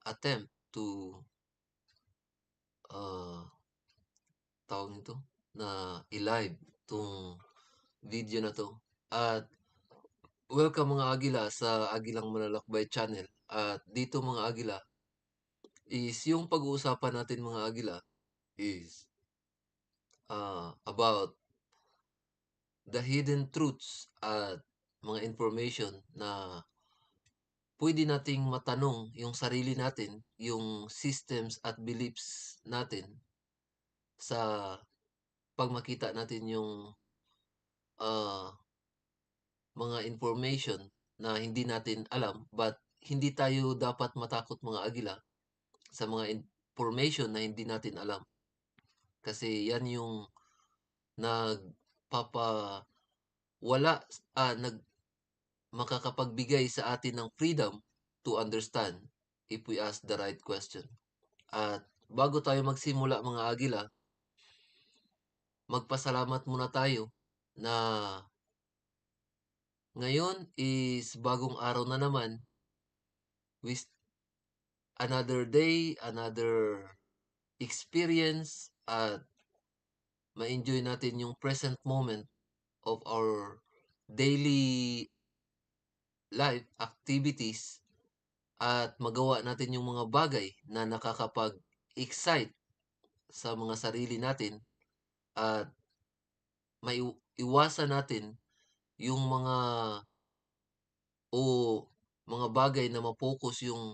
attempt to tawag nito na i-live tong video na to. At welcome mga Agila sa Agilang Manlalakbay channel. At dito mga Agila is yung pag-uusapan natin mga Agila is about the hidden truths at mga information na pwede nating matanong yung sarili natin, yung systems at beliefs natin sa pag makita natin yung mga information na hindi natin alam, but hindi tayo dapat matakot mga Agila sa mga information na hindi natin alam. Kasi yan yung nagpapawala, makakapagbigay sa atin ng freedom to understand if we ask the right question. At bago tayo magsimula mga Agila, magpasalamat muna tayo na ngayon is bagong araw na naman, with another day, another experience, at ma-enjoy natin yung present moment of our daily life activities at magawa natin yung mga bagay na nakakapag-excite sa mga sarili natin at maiwasan natin yung mga bagay na ma-focus yung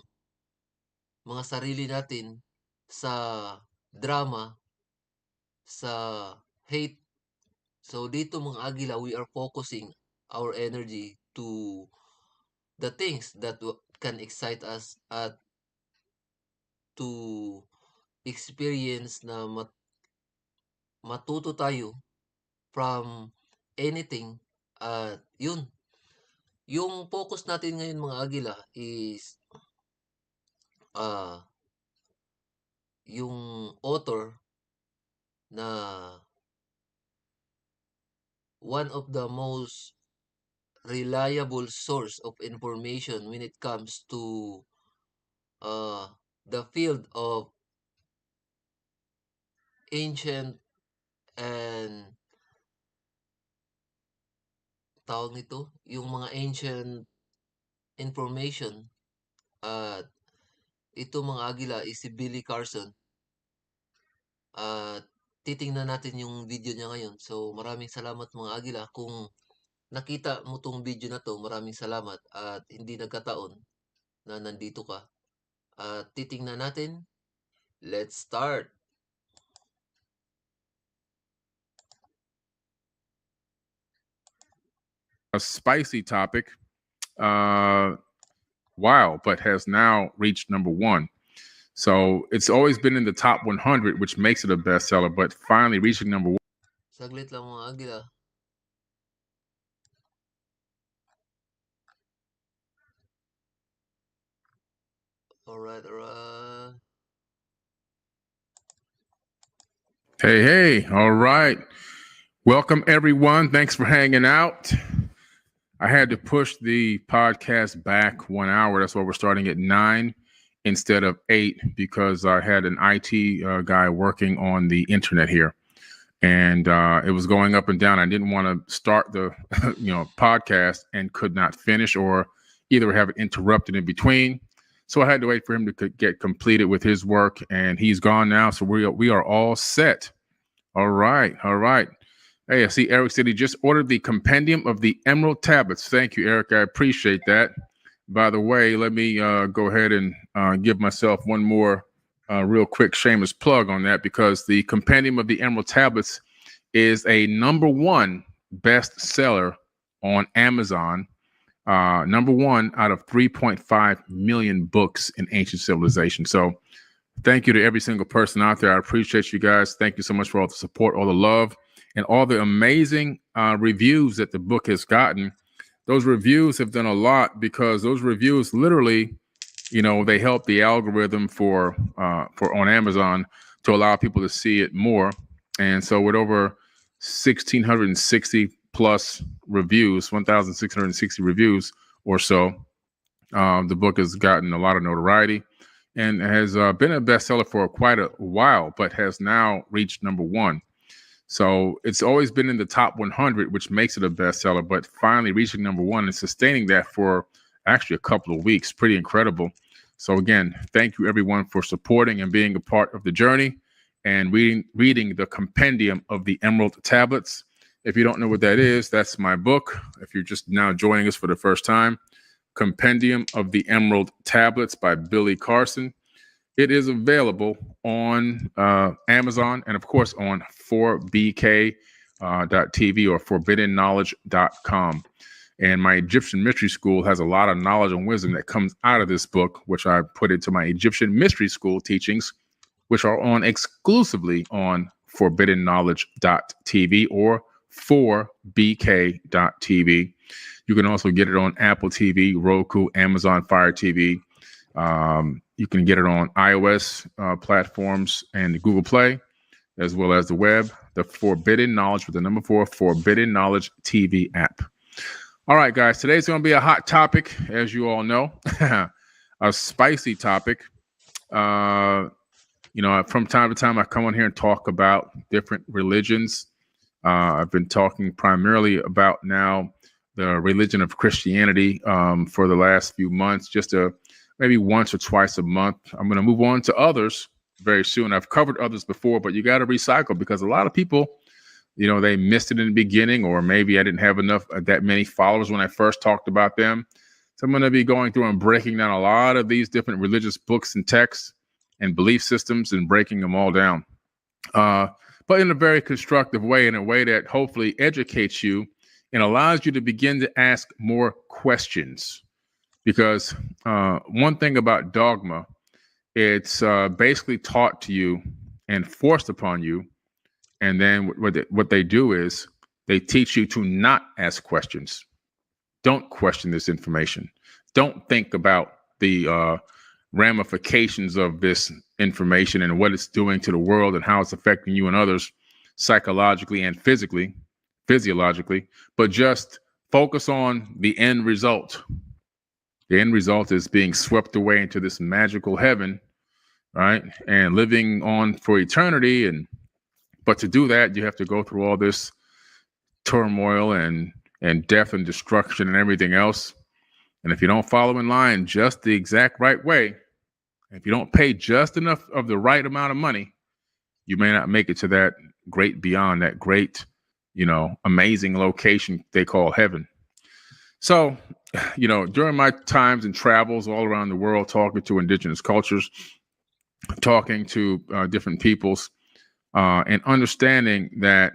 mga sarili natin sa drama, sa hate. So dito mga Agila, we are focusing our energy to the things that can excite us at to experience na matuto tayo from anything. At yun, yung focus natin ngayon mga Agila is yung author na one of the most reliable source of information when it comes to the field of ancient and tawag nito, yung mga ancient information. At ito mga Agila is si Billy Carson. At titingnan natin yung video niya ngayon. So maraming salamat mga Agila. Kung nakita mo tong video na to, maraming salamat at hindi nagkataon na nandito ka. At titingnan natin. Let's start. A spicy topic, wow, but has now reached number 1. So it's always been in the top 100, which makes it a bestseller, but finally reaching number 1. Saglit lang mga Agila. Alright. Hey, all right. Welcome, everyone. Thanks for hanging out. I had to push the podcast back 1 hour. That's why we're starting at 9 instead of 8, because I had an IT guy working on the internet here. And it was going up and down. I didn't want to start the podcast and could not finish, or either have it interrupted in between. So I had to wait for him to get completed with his work, and he's gone now. So we are all set. All right. Hey, I see Eric said he just ordered the Compendium of the Emerald Tablets. Thank you, Eric. I appreciate that. By the way, let me go ahead and give myself one more real quick shameless plug on that, because the Compendium of the Emerald Tablets is a number 1 bestseller on Amazon. Number 1 out of 3.5 million books in ancient civilization. So thank you to every single person out there. I appreciate you guys. Thank you so much for all the support, all the love, and all the amazing reviews that the book has gotten. Those reviews have done a lot, because those reviews literally, they help the algorithm for on Amazon to allow people to see it more. And so with over 1,660 plus reviews, 1,660 reviews or so, the book has gotten a lot of notoriety. and has been a bestseller for quite a while, but has now reached number one. So it's always been in the top 100, which makes it a bestseller, but finally reaching number one and sustaining that for actually a couple of weeks. Pretty incredible. So again, thank you everyone for supporting and being a part of the journey and reading the Compendium of the Emerald Tablets. If you don't know what that is, that's my book. If you're just now joining us for the first time, Compendium of the Emerald Tablets by Billy Carson. It is available on Amazon and, of course, on 4BK.TV or forbiddenknowledge.com. And my Egyptian Mystery School has a lot of knowledge and wisdom that comes out of this book, which I put into my Egyptian Mystery School teachings, which are on exclusively on forbiddenknowledge.tv or 4BK.TV. You can also get it on Apple TV, Roku, Amazon Fire TV. You can get it on iOS platforms and Google Play, as well as the web, the Forbidden Knowledge with the number 4, Forbidden Knowledge TV app. All right, guys, today's going to be a hot topic, as you all know, a spicy topic. From time to time, I come on here and talk about different religions. I've been talking primarily about now the religion of Christianity for the last few months, just maybe once or twice a month. I'm going to move on to others very soon. I've covered others before, but you got to recycle because a lot of people, they missed it in the beginning, or maybe I didn't have that many followers when I first talked about them. So I'm going to be going through and breaking down a lot of these different religious books and texts and belief systems and breaking them all down. But in a very constructive way, in a way that hopefully educates you and allows you to begin to ask more questions. Because one thing about dogma, it's basically taught to you and forced upon you. And then what they do is they teach you to not ask questions. Don't question this information. Don't think about the ramifications of this information and what it's doing to the world and how it's affecting you and others psychologically and physiologically, but just focus on the end result. The end result is being swept away into this magical heaven, right? And living on for eternity. But to do that, you have to go through all this turmoil and death and destruction and everything else. And if you don't follow in line just the exact right way, if you don't pay just enough of the right amount of money, you may not make it to that great beyond, that great, amazing location they call heaven. So, during my times and travels all around the world, talking to indigenous cultures, talking to different peoples, and understanding that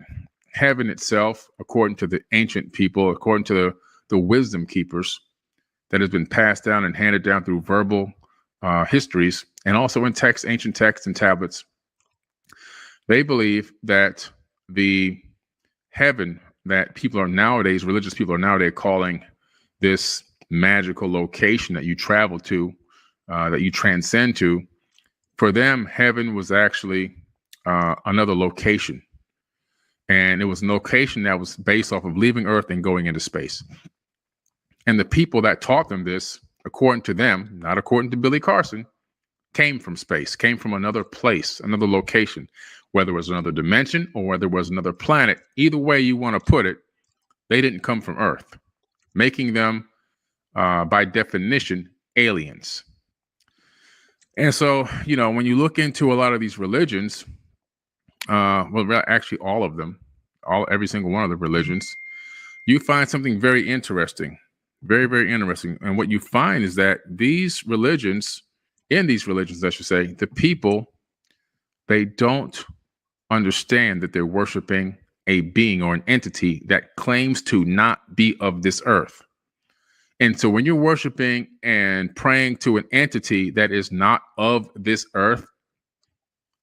heaven itself, according to the ancient people, according to the wisdom keepers that has been passed down and handed down through verbal histories, and also in ancient texts and tablets, they believe that the heaven that religious people are nowadays calling this magical location that you travel to, that you transcend to, for them, heaven was actually another location. And it was a location that was based off of leaving Earth and going into space. And the people that taught them this, according to them, not according to Billy Carson, came from space, came from another place, another location, whether it was another dimension or whether it was another planet. Either way you want to put it, they didn't come from Earth, making them, by definition, aliens. And so, when you look into a lot of these religions, actually all of them, every single one of the religions, you find something very interesting, very, very interesting. And what you find is that in these religions, I should say, the people, they don't understand that they're worshiping a being or an entity that claims to not be of this earth. And so when you're worshiping and praying to an entity that is not of this earth,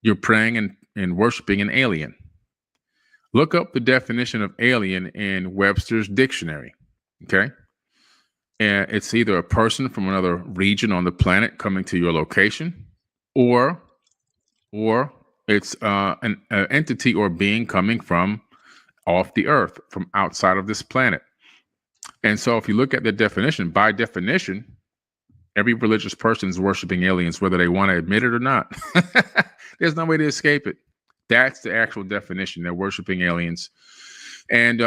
you're praying and worshiping an alien. Look up the definition of alien in Webster's dictionary. Okay. And it's either a person from another region on the planet coming to your location, or it's an entity or being coming from off the earth, from outside of this planet. And so if you look at the definition, by definition, Every religious person is worshiping aliens, whether they want to admit it or not. There's no way to escape it. That's the actual definition. They're worshiping aliens. And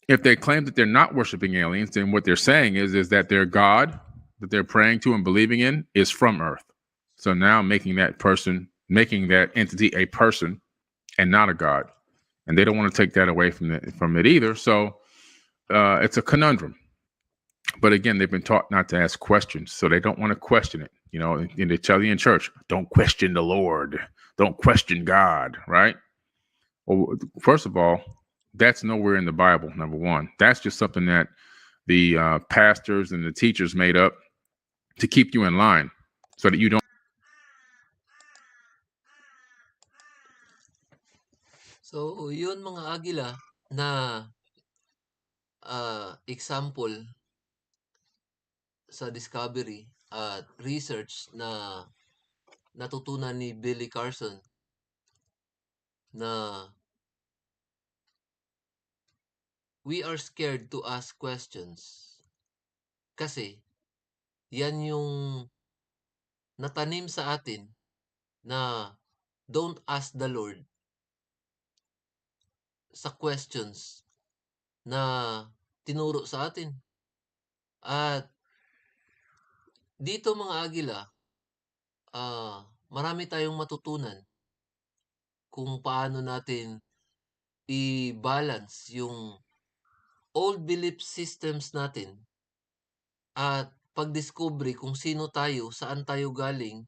if they claim that they're not worshiping aliens, then what they're saying is that their God that they're praying to and believing in is from Earth. So now making that entity a person and not a God. And they don't want to take that away from it either. So it's a conundrum. But again, they've been taught not to ask questions, so they don't want to question it. You know, in the Italian church, don't question the Lord, don't question God, right? Well, first of all, that's nowhere in the Bible, number one. That's just something that the pastors and the teachers made up to keep you in line so that you don't. So, yun mga agila na example sa discovery at research na natutunan ni Billy Carson na we are scared to ask questions. Kasi, yan yung natanim sa atin na don't ask the Lord sa questions na tinuro sa atin. At dito mga agila, marami tayong matutunan kung paano natin i-balance yung old belief systems natin at pagdiscovery kung sino tayo, saan tayo galing,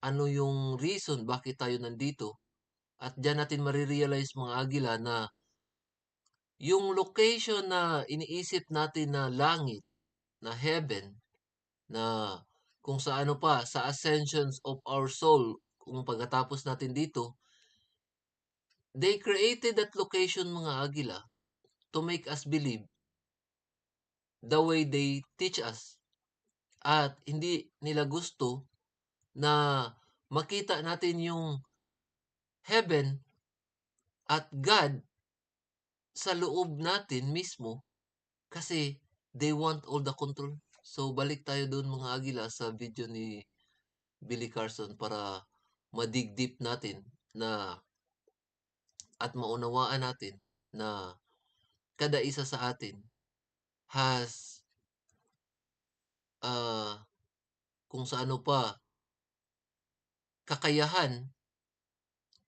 ano yung reason bakit tayo nandito. At dyan natin marirealize mga agila na yung location na iniisip natin na langit, na heaven, na kung sa ano pa, sa ascensions of our soul, kung pagkatapos natin dito, they created that location mga agila to make us believe the way they teach us. At hindi nila gusto na makita natin yung heaven at God sa loob natin mismo kasi they want all the control. So balik tayo doon mga agila sa video ni Billy Carson para madig deep natin na at maunawaan natin na kada isa sa atin has kung sa ano pa kakayahan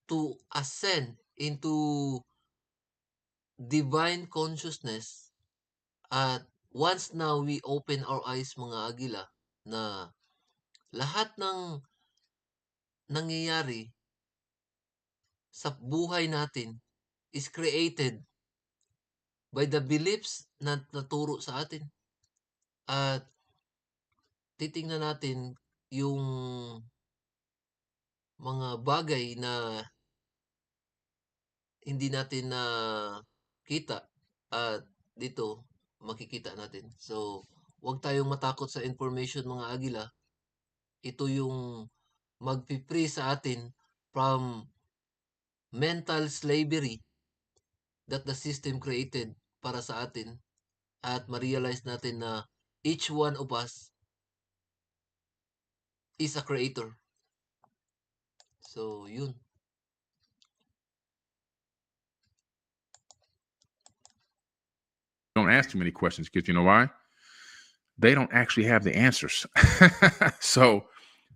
to ascend into divine consciousness. At once now we open our eyes mga agila na lahat ng nangyayari sa buhay natin is created by the beliefs na naturo sa atin. At titingnan natin yung mga bagay na hindi natin na kita at dito makikita natin. So, huwag tayong matakot sa information mga agila. Ito yung magpipre sa atin from mental slavery that the system created para sa atin at ma-realize natin na each one of us is a creator. So, yun. Don't ask too many questions because you know why? They don't actually have the answers. So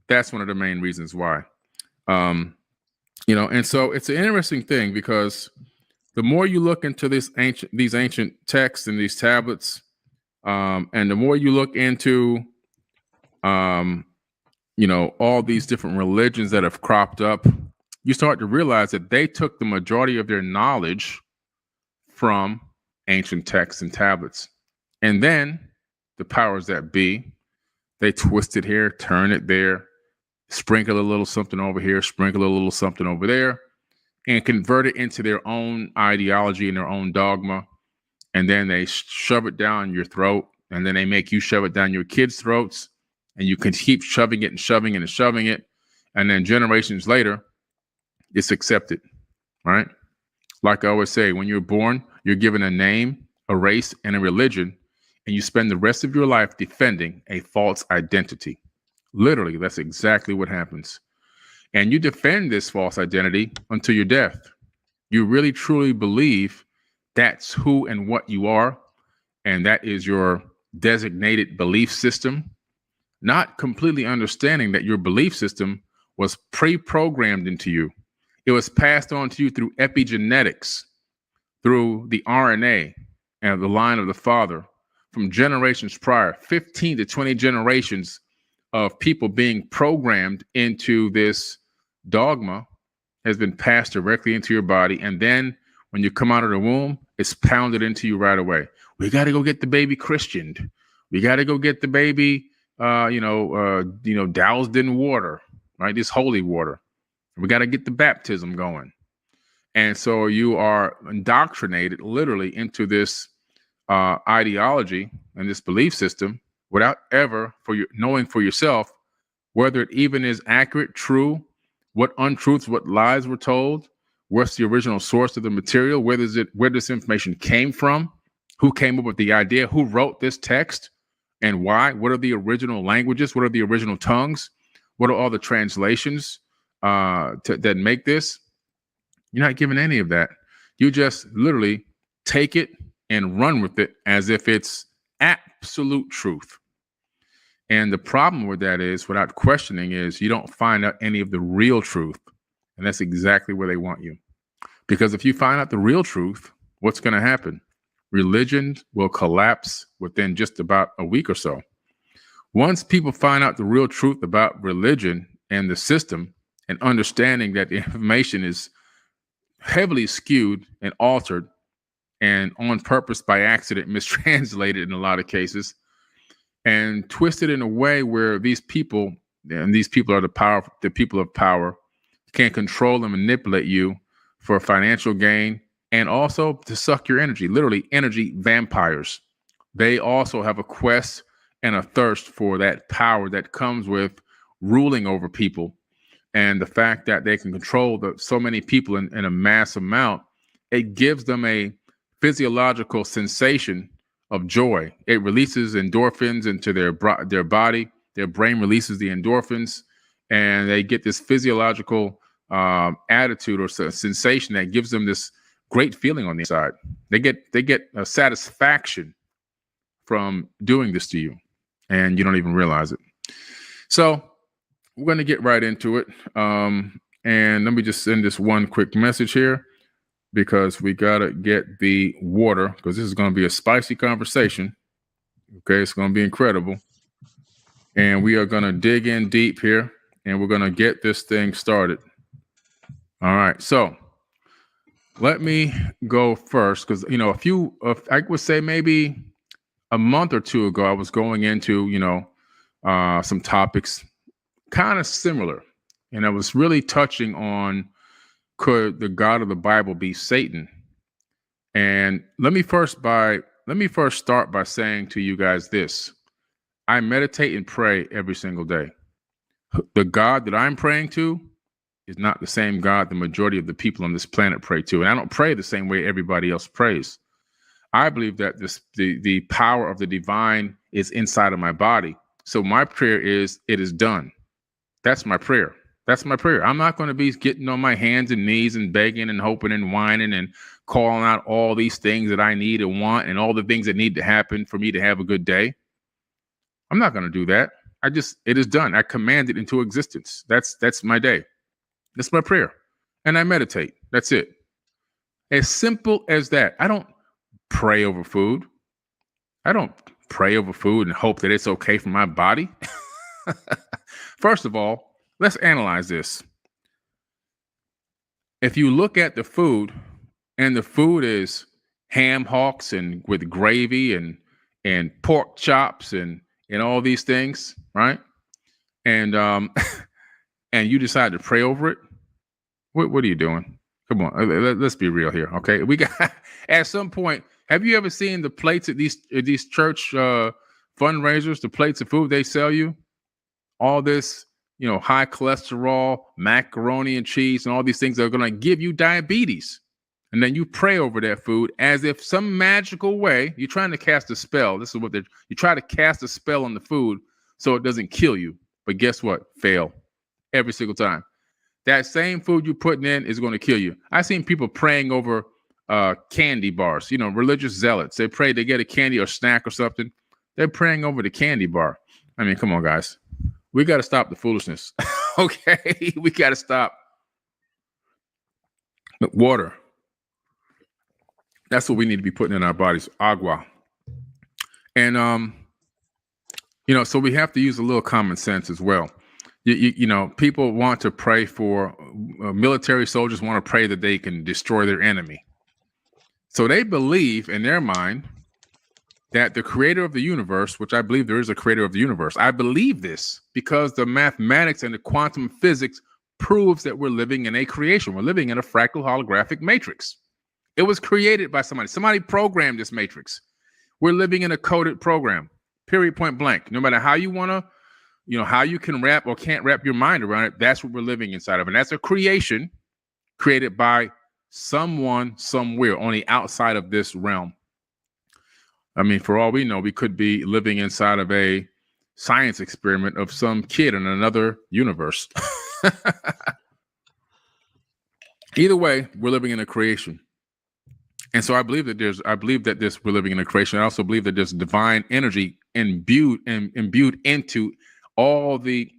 that's one of the main reasons why. And so it's an interesting thing because the more you look into these ancient texts and these tablets, and the more you look into, all these different religions that have cropped up, you start to realize that they took the majority of their knowledge from ancient texts and tablets. And then the powers that be, they twist it here, turn it there, sprinkle a little something over here, sprinkle a little something over there, and convert it into their own ideology and their own dogma. And then they shove it down your throat, and then they make you shove it down your kids' throats, and you can keep shoving it and shoving it and shoving it. And then generations later, it's accepted, right? Like I always say, when you're born, you're given a name, a race, and a religion. and you spend the rest of your life defending a false identity. Literally, that's exactly what happens. And you defend this false identity until your death. You really truly believe that's who and what you are, and that is your designated belief system, not completely understanding that your belief system was pre-programmed into you. It was passed on to you through epigenetics, through the RNA and the line of the father from generations prior, 15 to 20 generations of people being programmed into this dogma has been passed directly into your body. And then when you come out of the womb, it's pounded into you right away. We got to go get the baby Christianed. We got to go get the baby, doused in water, right? This holy water. We got to get the baptism going. And so you are indoctrinated literally into this ideology and this belief system without ever knowing for yourself whether it even is accurate, true, what untruths, what lies were told, what's the original source of the material, where this information came from, who came up with the idea, who wrote this text, and why, what are the original languages, what are the original tongues, what are all the translations that make this. You're not given any of that. You just literally take it and run with it as if it's absolute truth. And the problem with that is, without questioning, is you don't find out any of the real truth. And that's exactly where they want you. Because if you find out the real truth, what's going to happen? Religion will collapse within just about a week or so. Once people find out the real truth about religion and the system, and understanding that the information is heavily skewed and altered and on purpose by accident mistranslated in a lot of cases, and twisted in a way where these people are the people of power, can control and manipulate you for financial gain and also to suck your energy, literally energy vampires. They also have a quest and a thirst for that power that comes with ruling over people. And the fact that they can control so many people in a mass amount, it gives them a physiological sensation of joy. It releases endorphins into their body. Their brain releases the endorphins, and they get this physiological attitude or sensation that gives them this great feeling on the inside. They get a satisfaction from doing this to you, and you don't even realize it. So we're going to get right into it. And let me just send this one quick message here, because we got to get the water, because this is going to be a spicy conversation. Okay, it's going to be incredible. And we are going to dig in deep here, and we're going to get this thing started. All right, so let me go first, because, I would say maybe a month or two ago, I was going into, some topics kind of similar. And I was really touching on, could the God of the Bible be Satan? And let me first start by saying to you guys this. I meditate and pray every single day. The God that I'm praying to is not the same God the majority of the people on this planet pray to. And I don't pray the same way everybody else prays. I believe that the power of the divine is inside of my body. So my prayer is, it is done. That's my prayer. That's my prayer. I'm not going to be getting on my hands and knees and begging and hoping and whining and calling out all these things that I need and want and all the things that need to happen for me to have a good day. I'm not going to do that. It is done. I command it into existence. That's my day. That's my prayer. And I meditate. That's it. As simple as that. I don't pray over food. I don't pray over food and hope that it's okay for my body. First of all, let's analyze this. If you look at the food, and the food is ham hocks and with gravy and pork chops and all these things, right? And and you decide to pray over it, what are you doing? Come on, let's be real here, okay? We got at some point. Have you ever seen the plates at these church fundraisers? The plates of food they sell you, all this, high cholesterol, macaroni and cheese, and all these things that are going to give you diabetes. And then you pray over that food as if some magical way you're trying to cast a spell. This is what you try to cast a spell on the food so it doesn't kill you. But guess what? Fail every single time. That same food you're putting in is going to kill you. I've seen people praying over candy bars, religious zealots. They pray, they get a candy or snack or something. They're praying over the candy bar. I mean, come on, guys. We got to stop the foolishness. Okay? We got to stop. Water. That's what we need to be putting in our bodies. Agua. And, so we have to use a little common sense as well. People want to pray for military soldiers want to pray that they can destroy their enemy. So they believe in their mind that the creator of the universe, which I believe there is a creator of the universe. I believe this because the mathematics and the quantum physics proves that we're living in a creation. We're living in a fractal holographic matrix. It was created by somebody. Somebody programmed this matrix. We're living in a coded program, period, point blank. No matter how you want to, how you can wrap or can't wrap your mind around it, that's what we're living inside of. And that's a creation created by someone, somewhere on the outside of this realm. I mean, for all we know, we could be living inside of a science experiment of some kid in another universe. Either way, we're living in a creation. And so I believe that we're living in a creation. I also believe that there's divine energy imbued into all the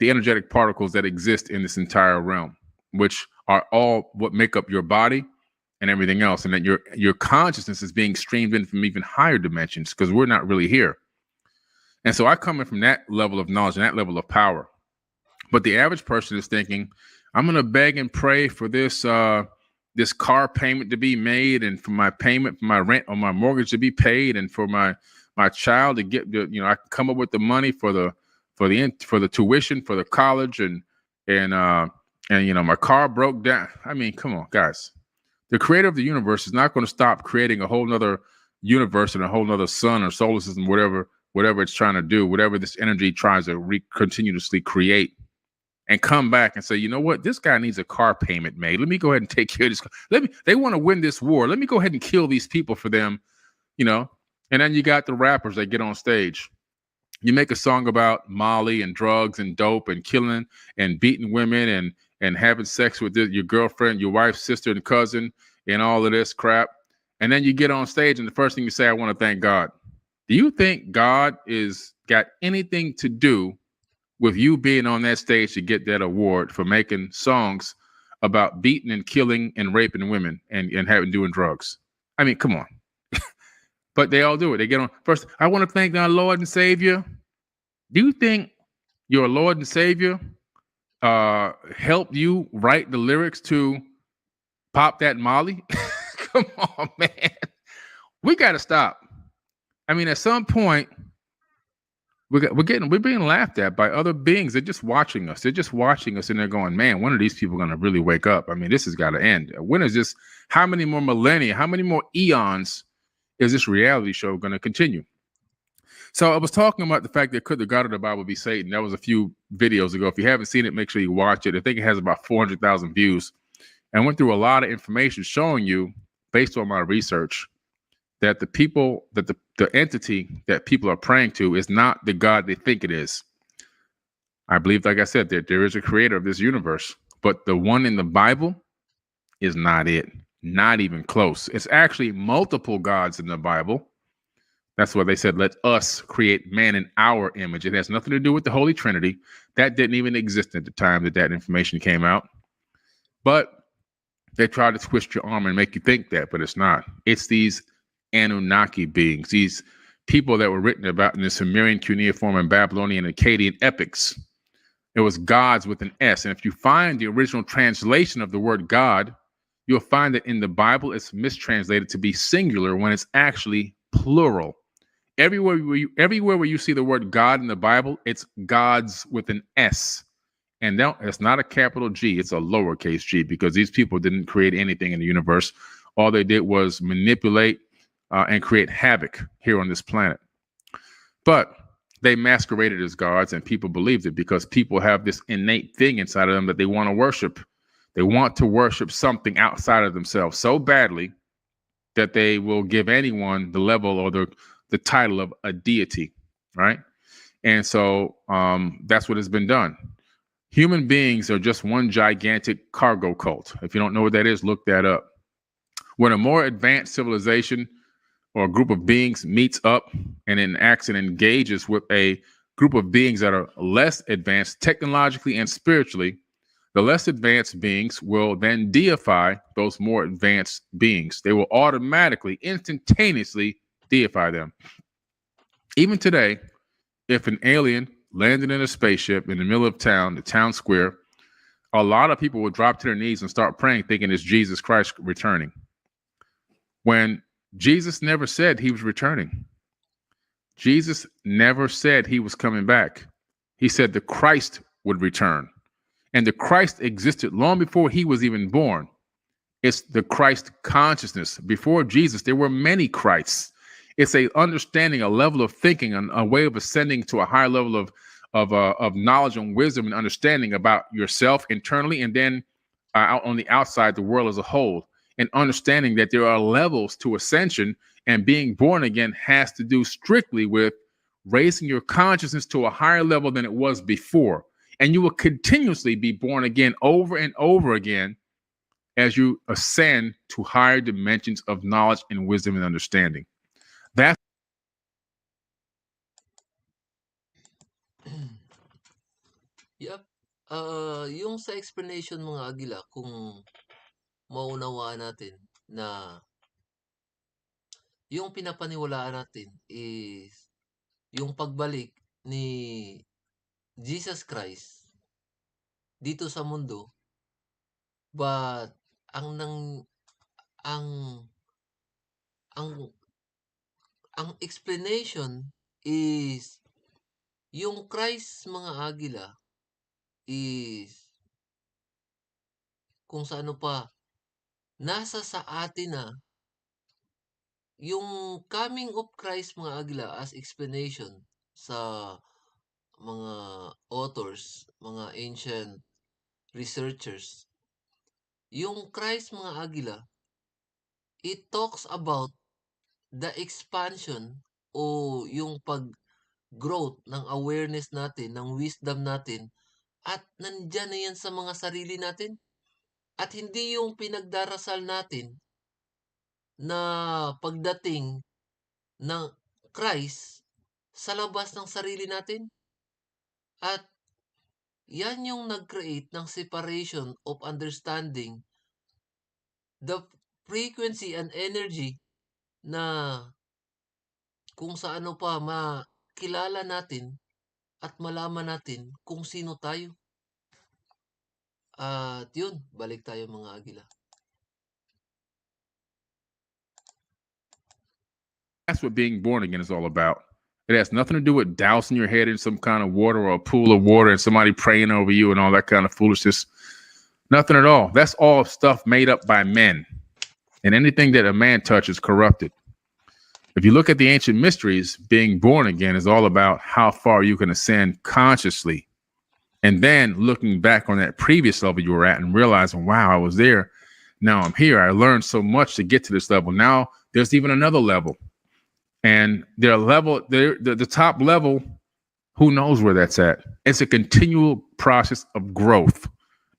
energetic particles that exist in this entire realm, which are all what make up your body and everything else. And that your consciousness is being streamed in from even higher dimensions because we're not really here. And so I come in from that level of knowledge and that level of power. But the average person is thinking, I'm going to beg and pray for this car payment to be made, and for my payment, for my rent or my mortgage to be paid, and for my child to get I can come up with the money for the tuition for the college, and my car broke down. I mean, come on, guys. The creator of the universe is not going to stop creating a whole nother universe and a whole nother sun or solar system, whatever it's trying to do, whatever this energy tries to continuously create, and come back and say, you know what, this guy needs a car payment made. Let me go ahead and take care of this. They want to win this war. Let me go ahead and kill these people for them, And then you got the rappers that get on stage. You make a song about Molly and drugs and dope and killing and beating women and having sex with your girlfriend, your wife's sister and cousin, and all of this crap. And then you get on stage and the first thing you say, I want to thank God. Do you think God is got anything to do with you being on that stage to get that award for making songs about beating and killing and raping women and doing drugs? I mean, come on. But they all do it. They get on first. I want to thank our Lord and Savior. Do you think your Lord and Savior helped you write the lyrics to Pop That Molly? Come on, man. We got to stop. I mean, at some point, we're being laughed at by other beings. They're just watching us. They're just watching us, and they're going, man, when are these people going to really wake up? I mean, this has got to end. When is this? How many more millennia? How many more eons is this reality show going to continue? So I was talking about the fact that could the God of the Bible be Satan? That was a few videos ago. If you haven't seen it, make sure you watch it. I think it has about 400,000 views. And went through a lot of information showing you, based on my research, that the entity that people are praying to is not the God they think it is. I believe, like I said, that there is a creator of this universe, but the one in the Bible is not it. Not even close. It's actually multiple gods in the Bible. That's why they said, let us create man in our image. It has nothing to do with the Holy Trinity. That didn't even exist at the time that information came out. But they try to twist your arm and make you think that, but it's not. It's these Anunnaki beings, these people that were written about in the Sumerian, cuneiform, and Babylonian and Akkadian epics. It was gods with an S. And if you find the original translation of the word God, you'll find that in the Bible, it's mistranslated to be singular when it's actually plural. Everywhere where you see the word God in the Bible, it's gods with an S. And now it's not a capital G, it's a lowercase g, because these people didn't create anything in the universe. All they did was manipulate and create havoc here on this planet. But they masqueraded as gods, and people believed it because people have this innate thing inside of them that they want to worship. They want to worship something outside of themselves so badly that they will give anyone the level or the title of a deity, right? And so that's what has been done. Human beings are just one gigantic cargo cult. If you don't know what that is, look that up. When a more advanced civilization or a group of beings meets up and enacts and engages with a group of beings that are less advanced technologically and spiritually, the less advanced beings will then deify those more advanced beings. They will automatically, instantaneously deify them. Even today, if an alien landed in a spaceship in the middle of town, the town square, a lot of people will drop to their knees and start praying, thinking it's Jesus Christ returning. When Jesus never said he was returning. Jesus never said he was coming back. He said the Christ would return. And the Christ existed long before he was even born. It's the Christ consciousness. Before Jesus, there were many Christs. It's a understanding, a level of thinking, a way of ascending to a higher level of knowledge and wisdom and understanding about yourself internally, and then out on the outside, the world as a whole, and understanding that there are levels to ascension, and being born again has to do strictly with raising your consciousness to a higher level than it was before. And you will continuously be born again over and over again as you ascend to higher dimensions of knowledge and wisdom and understanding. That's Yep. Yung sa explanation mga Agila, kung maunawaan natin na yung pinapaniwalaan natin is yung pagbalik ni Jesus Christ dito sa mundo, but ang ang ang explanation is yung Christ mga Agila is kung sa ano pa, nasa sa atin na yung coming of Christ mga Agila as explanation sa mga authors, mga ancient researchers. Yung Christ mga Agila, it talks about the expansion o yung pag-growth ng awareness natin, ng wisdom natin, at nandyan na yan sa mga sarili natin. At hindi yung pinagdarasal natin na pagdating ng Christ sa labas ng sarili natin. At yan yung nag-create ng separation of understanding, the frequency and energy na kung sa ano pa makilala natin at malaman natin kung sino tayo. At yun, balik tayo mga Agila. That's what being born again is all about. It has nothing to do with dousing your head in some kind of water or a pool of water and somebody praying over you and all that kind of foolishness. Nothing at all. That's all stuff made up by men. And anything that a man touches is corrupted. If you look at the ancient mysteries, being born again is all about how far you can ascend consciously. And then looking back on that previous level you were at and realizing, wow, I was there. Now I'm here. I learned so much to get to this level. Now there's even another level. And the top level, who knows where that's at? It's a continual process of growth,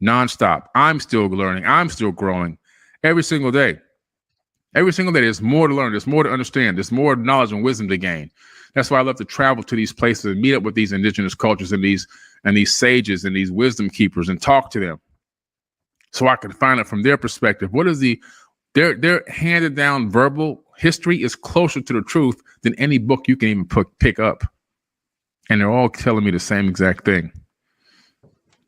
nonstop. I'm still learning. I'm still growing every single day. Every single day, there's more to learn. There's more to understand. There's more knowledge and wisdom to gain. That's why I love to travel to these places and meet up with these indigenous cultures and these sages and these wisdom keepers and talk to them, so I can find out from their perspective what is their handed down verbal history is closer to the truth than any book you can even pick up. And they're all telling me the same exact thing.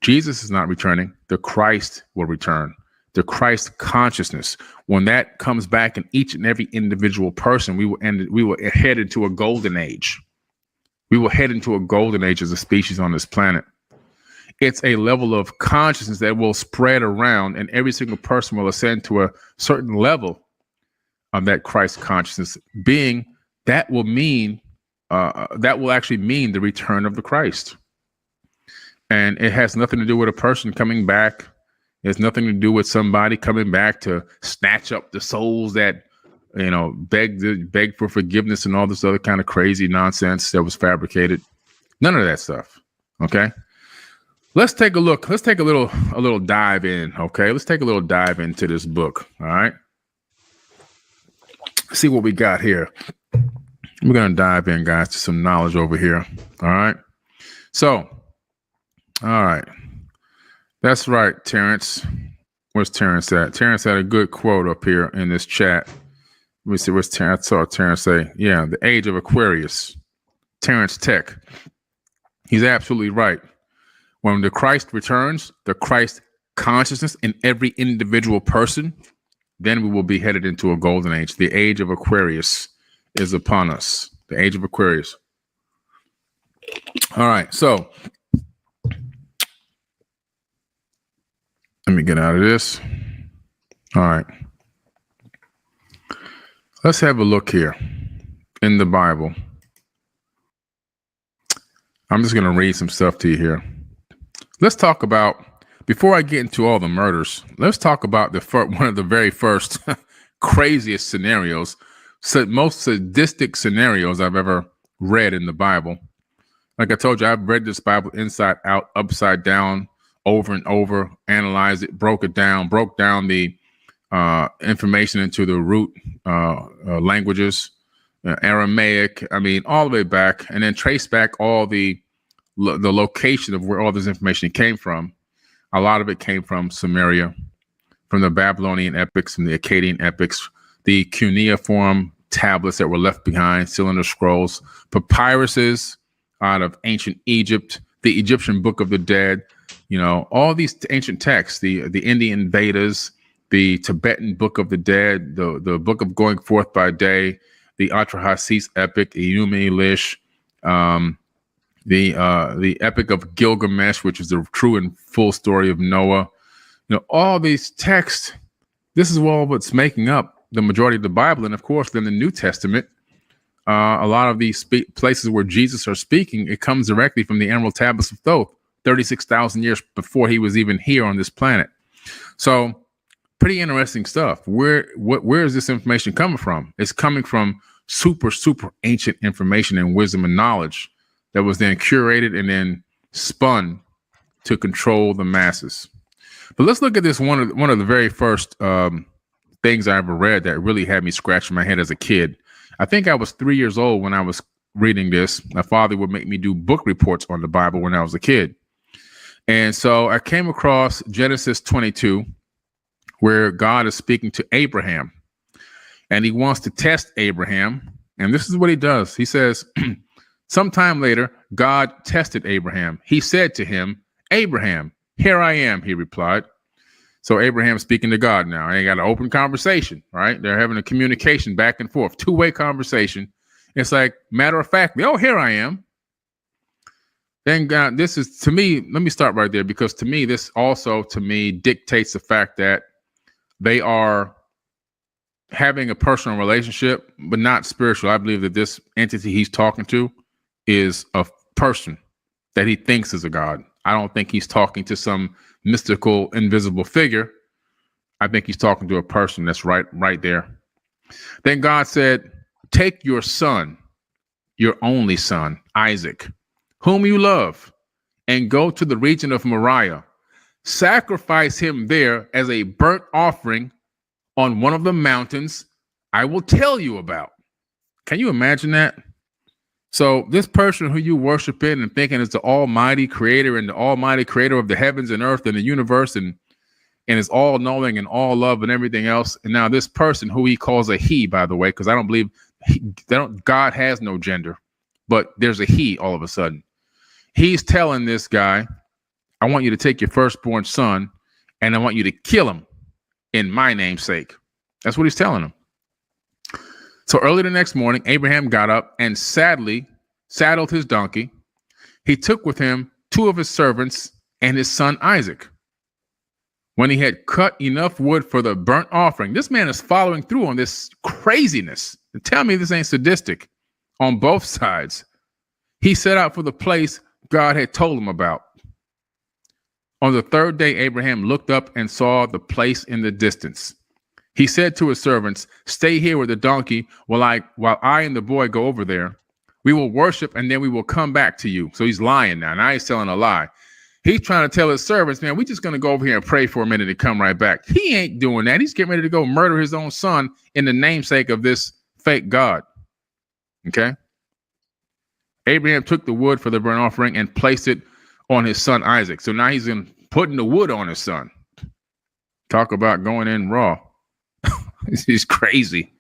Jesus is not returning. The Christ will return. The Christ consciousness. When that comes back in each and every individual person, we will head into a golden age. We will head into a golden age as a species on this planet. It's a level of consciousness that will spread around, and every single person will ascend to a certain level of that Christ consciousness being. That will actually mean the return of the Christ. And it has nothing to do with a person coming back It's nothing to do with somebody coming back to snatch up the souls that, beg for forgiveness and all this other kind of crazy nonsense that was fabricated. None of that stuff. Okay. Let's take a look. Let's take a little dive in. Okay. Let's take a little dive into this book. All right. See what we got here. We're going to dive in, guys, to some knowledge over here. All right. So, all right. That's right, Terrence. Where's Terrence at? Terrence had a good quote up here in this chat. Let me see. What's Terrence? I saw Terrence say, yeah, the age of Aquarius. Terrence Tech. He's absolutely right. When the Christ returns, the Christ consciousness in every individual person, then we will be headed into a golden age. The age of Aquarius is upon us. The age of Aquarius. All right. So let me get out of this. All right. Let's have a look here in the Bible. I'm just going to read some stuff to you here. Let's talk about, before I get into all the murders, let's talk about one of the very first craziest scenarios, most sadistic scenarios I've ever read in the Bible. Like I told you, I've read this Bible inside out, upside down, over and over, analyzed it, broke down the information into the root languages, Aramaic, all the way back, and then trace back all the location of where all this information came from. A lot of it came from Sumeria, from the Babylonian epics and the Akkadian epics, the cuneiform tablets that were left behind, cylinder scrolls, papyruses out of ancient Egypt, the Egyptian Book of the Dead, all these ancient texts, the Indian Vedas, the Tibetan Book of the Dead, the Book of Going Forth by Day, the Atrahasis epic, Enuma Elish, the Epic of Gilgamesh, which is the true and full story of Noah. All these texts, this is all what's making up the majority of the Bible. And of course, then the New Testament, a lot of these places where Jesus are speaking, it comes directly from the Emerald Tablets of Thoth, 36,000 years before he was even here on this planet. So pretty interesting stuff. Where is this information coming from? It's coming from super ancient information and wisdom and knowledge that was then curated and then spun to control the masses. But let's look at this one of the very first things I ever read that really had me scratching my head as a kid. I think I was 3 years old when I was reading this. My father would make me do book reports on the Bible when I was a kid. And so I came across Genesis 22, where God is speaking to Abraham. And he wants to test Abraham. And this is what he does. He says, sometime later, God tested Abraham. He said to him, Abraham, here I am, he replied. So Abraham speaking to God now. They got an open conversation, right? They're having a communication back and forth, two-way conversation. It's like matter of fact, oh, here I am. Then God, this is, to me, let me start right there, because to me, this also, to me, dictates the fact that they are having a personal relationship, but not spiritual. I believe that this entity he's talking to is a person that he thinks is a God. I don't think he's talking to some mystical, invisible figure. I think he's talking to a person that's right there. Then God said, take your son, your only son, Isaac, whom you love, and go to the region of Moriah. Sacrifice him there as a burnt offering on one of the mountains I will tell you about. Can you imagine that? So this person who you worship in and thinking is the almighty creator and the almighty creator of the heavens and earth and the universe and is all knowing and all love and everything else. And now this person who he calls a he, by the way, because I don't believe God has no gender, but there's a he all of a sudden. He's telling this guy, I want you to take your firstborn son and I want you to kill him in my name's sake. That's what he's telling him. So early the next morning, Abraham got up and sadly saddled his donkey. He took with him two of his servants and his son Isaac. When he had cut enough wood for the burnt offering, this man is following through on this craziness. And tell me this ain't sadistic on both sides. He set out for the place God had told him about. On the third day, Abraham looked up and saw the place in the distance. He said to his servants, "Stay here with the donkey while I and the boy go over there. We will worship and then we will come back to you." So he's lying now. Now he's telling a lie. He's trying to tell his servants, man, we're just going to go over here and pray for a minute and come right back. He ain't doing that. He's getting ready to go murder his own son in the namesake of this fake God. Okay? Abraham took the wood for the burnt offering and placed it on his son Isaac. So now he's putting the wood on his son. Talk about going in raw. He's crazy.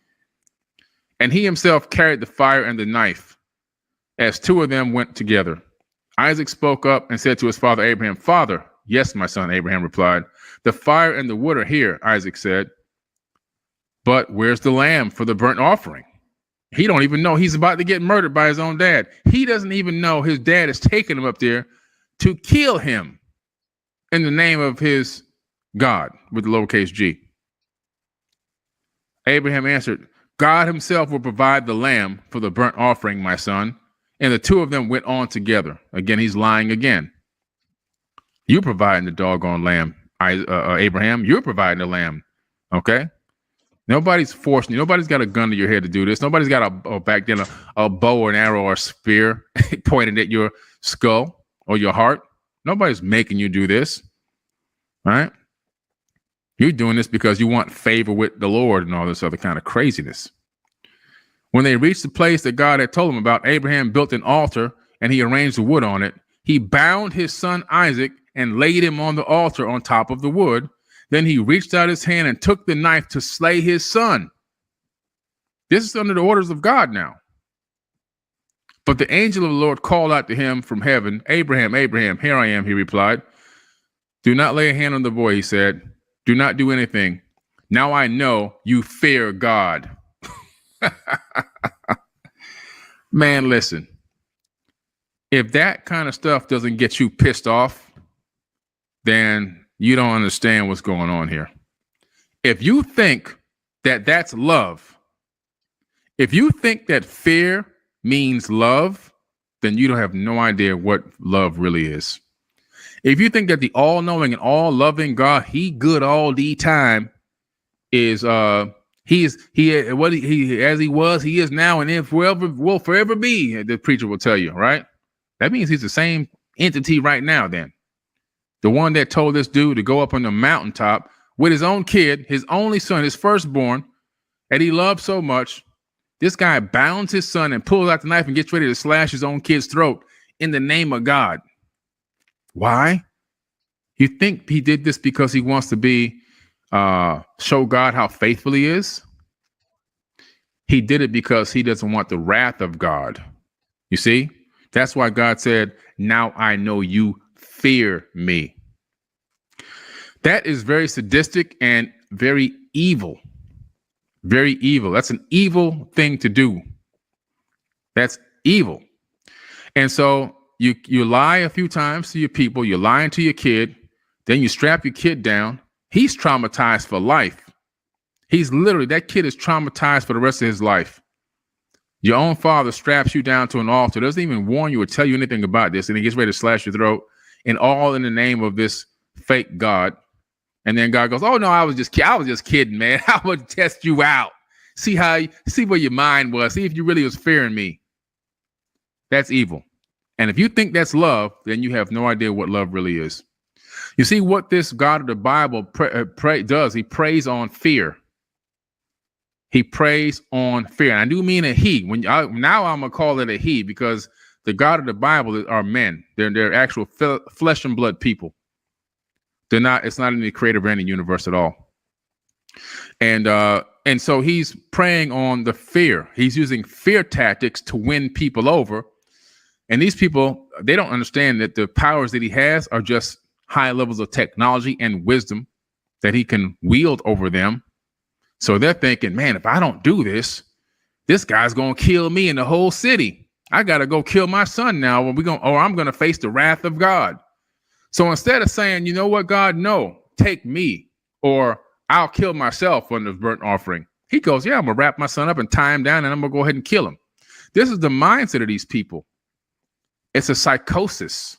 And he himself carried the fire and the knife as two of them went together. Isaac spoke up and said to his father Abraham, "Father." "Yes, my son," Abraham replied. "The fire and the wood are here," Isaac said. "But where's the lamb for the burnt offering?" He don't even know he's about to get murdered by his own dad. He doesn't even know his dad is taking him up there to kill him in the name of his God with the lowercase g. Abraham answered, "God himself will provide the lamb for the burnt offering, my son." And the two of them went on together. Again, he's lying again. You're providing the doggone lamb, Abraham. You're providing the lamb. Okay? Nobody's forcing you. Nobody's got a gun to your head to do this. Nobody's got a bow or an arrow or a spear pointed at your skull or your heart. Nobody's making you do this. All right? You're doing this because you want favor with the Lord and all this other kind of craziness. When they reached the place that God had told him about, Abraham built an altar and he arranged the wood on it. He bound his son Isaac and laid him on the altar on top of the wood. Then he reached out his hand and took the knife to slay his son. This is under the orders of God now. But the angel of the Lord called out to him from heaven, "Abraham, Abraham, here I am," he replied. "Do not lay a hand on the boy," he said. "Do not do anything. Now I know you fear God." Man, listen, if that kind of stuff doesn't get you pissed off, then you don't understand what's going on here. If you think that that's love, if you think that fear means love, then you don't have no idea what love really is. If you think that the all-knowing and all-loving God, he good all the time, is he as he was, he is now, and forever will forever be, the preacher will tell you, right? That means he's the same entity right now then. The one that told this dude to go up on the mountaintop with his own kid, his only son, his firstborn, that he loved so much. This guy bounds his son and pulls out the knife and gets ready to slash his own kid's throat in the name of God. Why? You think he did this because he wants to show God how faithful he is? He did it because he doesn't want the wrath of God. You see? That's why God said, "Now I know you fear me." That is very sadistic and very evil. Very evil. That's an evil thing to do. That's evil. And so you lie a few times to your people. You're lying to your kid. Then you strap your kid down. He's traumatized for life. That kid is traumatized for the rest of his life. Your own father straps you down to an altar, doesn't even warn you or tell you anything about this, and he gets ready to slash your throat, and all in the name of this fake God. And then God goes, "Oh no, I was just kidding, man. I would test you out. See where your mind was. See if you really was fearing me." That's evil. And if you think that's love, then you have no idea what love really is. You see what this God of the Bible does? He preys on fear. He preys on fear. And I do mean a he. Now I'm gonna call it a he, because the God of the Bible are men. They're actual flesh and blood people. They're not. It's not any creator of any universe at all. And so he's preying on the fear. He's using fear tactics to win people over. And these people, they don't understand that the powers that he has are just high levels of technology and wisdom that he can wield over them. So they're thinking, man, if I don't do this, this guy's going to kill me and the whole city. I got to go kill my son now, or I'm going to face the wrath of God. So instead of saying, "You know what, God, no, take me, or I'll kill myself on the burnt offering," he goes, "Yeah, I'm going to wrap my son up and tie him down, and I'm going to go ahead and kill him." This is the mindset of these people. It's a psychosis.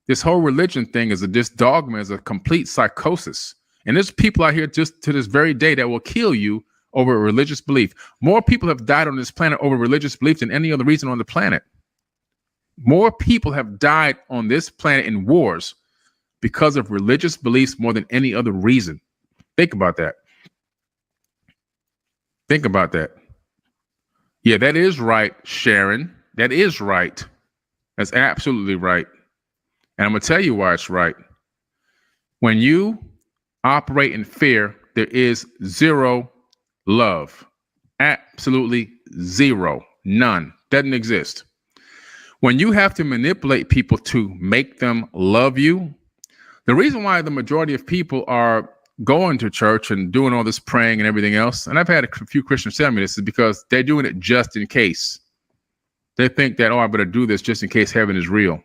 This whole religion thing this dogma is a complete psychosis. And there's people out here just to this very day that will kill you over a religious belief. More people have died on this planet over religious belief than any other reason on the planet. More people have died on this planet in wars because of religious beliefs more than any other reason. Think about that. Think about that. Yeah, that is right, Sharon. That is right. That's absolutely right. And I'm going to tell you why it's right. When you operate in fear, there is zero love. Absolutely zero. None. Doesn't exist. When you have to manipulate people to make them love you, the reason why the majority of people are going to church and doing all this praying and everything else, and I've had a few Christians tell me this, is because they're doing it just in case. They think that, I better do this just in case heaven is real.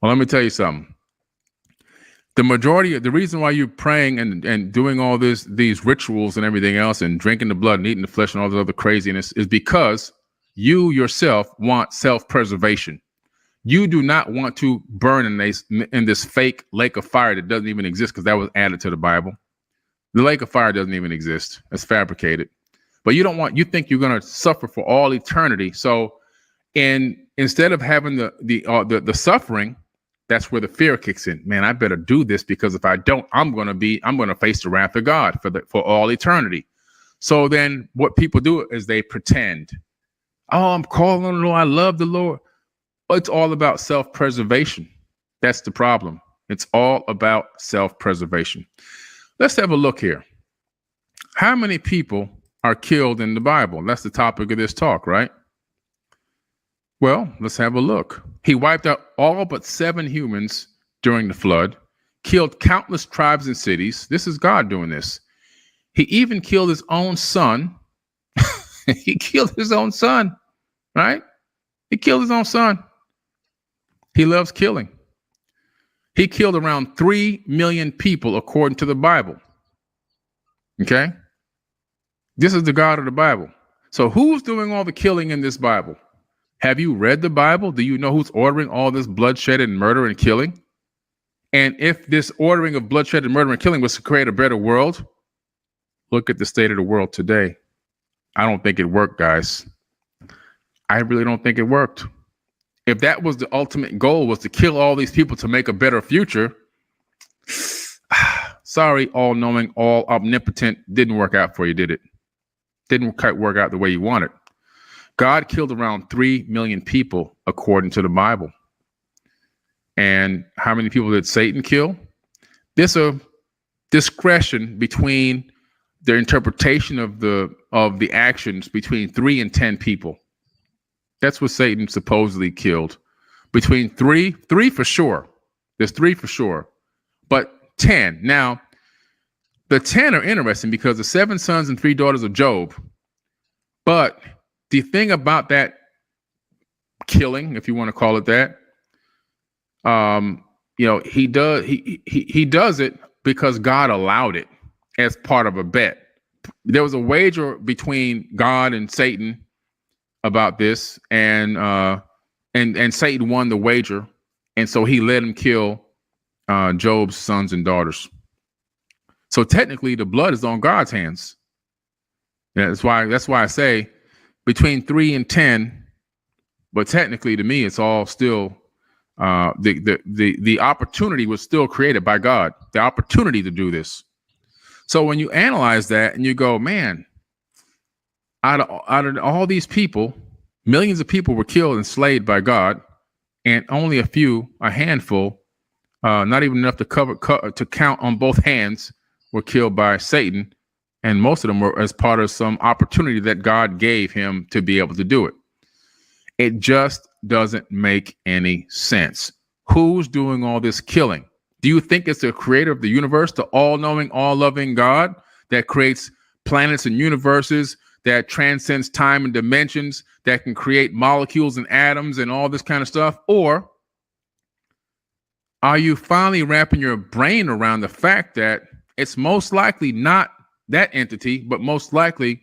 Well, let me tell you something. The reason why you're praying and doing all these rituals and everything else and drinking the blood and eating the flesh and all this other craziness is because you yourself want self-preservation. You do not want to burn in this fake lake of fire that doesn't even exist because that was added to the Bible. The lake of fire doesn't even exist. It's fabricated. But you think you're going to suffer for all eternity. So instead of having the suffering, that's where the fear kicks in. Man, I better do this because if I don't, I'm going to face the wrath of God for all eternity. So then what people do is they pretend, I'm calling on the Lord. I love the Lord. It's all about self-preservation. That's the problem. It's all about self-preservation. Let's have a look here. How many people are killed in the Bible? That's the topic of this talk, right? Well, let's have a look. He wiped out all but 7 humans during the flood, killed countless tribes and cities. This is God doing this. He even killed his own son. He killed his own son, right? He killed his own son. He loves killing. He killed around 3 million people according to the Bible. Okay? This is the God of the Bible. So who's doing all the killing in this Bible? Have you read the Bible? Do you know who's ordering all this bloodshed and murder and killing? And if this ordering of bloodshed and murder and killing was to create a better world, look at the state of the world today. I don't think it worked, guys. I really don't think it worked. If that was the ultimate goal, was to kill all these people to make a better future, sorry, all-knowing, all-omnipotent, didn't work out for you, did it? Didn't quite work out the way you wanted. God killed around 3 million people according to the Bible. And how many people did Satan kill? There's a discretion between their interpretation of the actions between 3 and 10 people. That's what Satan supposedly killed. Between three for sure. There's 3 for sure. But 10. Now, the 10 are interesting because the 7 sons and 3 daughters of Job. But the thing about that killing, if you want to call it that, he does it because God allowed it as part of a bet. There was a wager between God and Satan about this, and Satan won the wager, and so he let him kill Job's sons and daughters. So technically, the blood is on God's hands. Yeah, that's why I say between 3 and 10, but technically to me, it's all still the opportunity was still created by God, the opportunity to do this. So when you analyze that and you go, man, out of all these people, millions of people were killed and slayed by God, and only a handful, not even enough to count on both hands, were killed by Satan. And most of them were as part of some opportunity that God gave him to be able to do it. It just doesn't make any sense. Who's doing all this killing? Do you think it's the creator of the universe, the all-knowing, all-loving God that creates planets and universes, that transcends time and dimensions, that can create molecules and atoms and all this kind of stuff? Or are you finally wrapping your brain around the fact that it's most likely not that entity, but most likely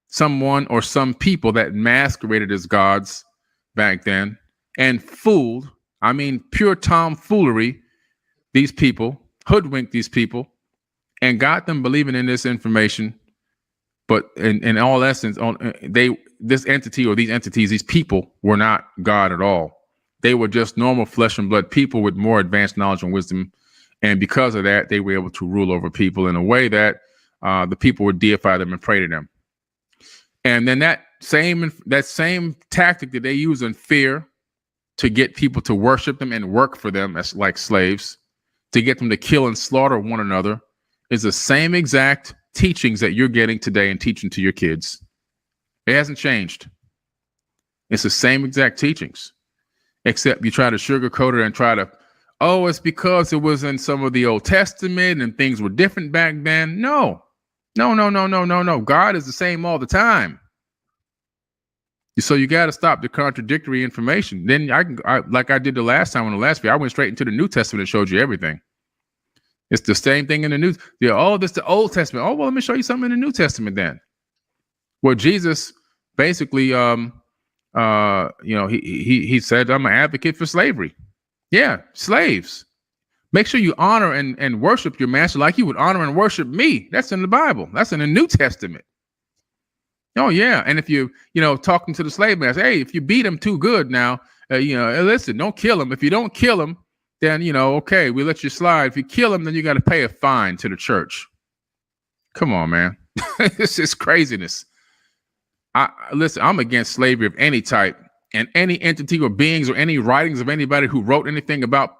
someone or some people that masqueraded as gods back then and fooled I mean, pure tomfoolery. These people hoodwinked these people and got them believing in this information. But in all essence, this entity or these entities, these people were not God at all. They were just normal flesh and blood people with more advanced knowledge and wisdom. And because of that, they were able to rule over people in a way that the people would deify them and pray to them. And then that same tactic that they use in fear to get people to worship them and work for them as like slaves, to get them to kill and slaughter one another, is the same exact teachings that you're getting today and teaching to your kids. It hasn't changed. It's the same exact teachings, except you try to sugarcoat it and try to, oh, it's because it was in some of the Old Testament and things were different back then. No. God is the same all the time. So you got to stop the contradictory information. Then I like I did the last time on the last video, I went straight into the New Testament and showed you everything. It's the same thing in the New. Yeah, oh, this is the Old Testament. Oh, well, let me show you something in the New Testament then. Well, Jesus basically, he said, I'm an advocate for slavery. Yeah, slaves. Make sure you honor and worship your master like you would honor and worship me. That's in the Bible. That's in the New Testament. Oh, yeah. And if talking to the slave master, hey, if you beat him too good now, listen, don't kill him. If you don't kill him, then, okay, we let you slide. If you kill him, then you got to pay a fine to the church. Come on, man. This is craziness. Listen, I'm against slavery of any type, and any entity or beings or any writings of anybody who wrote anything about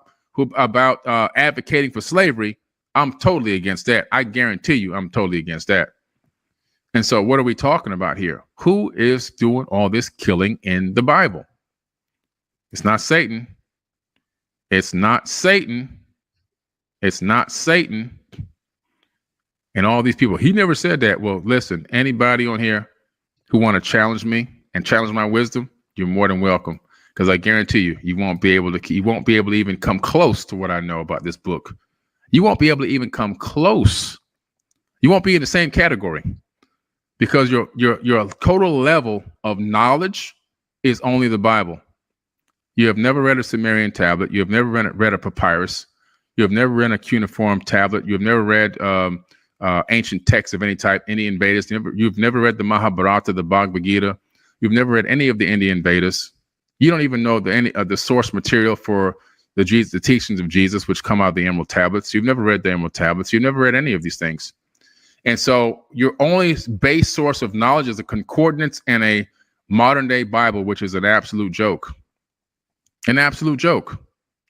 advocating for slavery. I'm totally against that. I guarantee you I'm totally against that. And so what are we talking about here? Who is doing all this killing in the Bible? It's not Satan. It's not Satan. It's not Satan. And all these people, he never said that. Well, listen, anybody on here who want to challenge me and challenge my wisdom, you're more than welcome. Because I guarantee you won't be able to even come close to what I know about this book. You won't be able to even come close. You won't be in the same category. Because your total level of knowledge is only the Bible. You have never read a Sumerian tablet. You have never read a papyrus. You have never read a cuneiform tablet. You have never read ancient texts of any type, Indian Vedas. You've never read the Mahabharata, the Bhagavad Gita. You've never read any of the Indian Vedas. You don't even know any of the source material for the teachings of Jesus, which come out of the Emerald Tablets. You've never read the Emerald Tablets. You've never read any of these things. And so your only base source of knowledge is a concordance and a modern day Bible, which is an absolute joke. An absolute joke.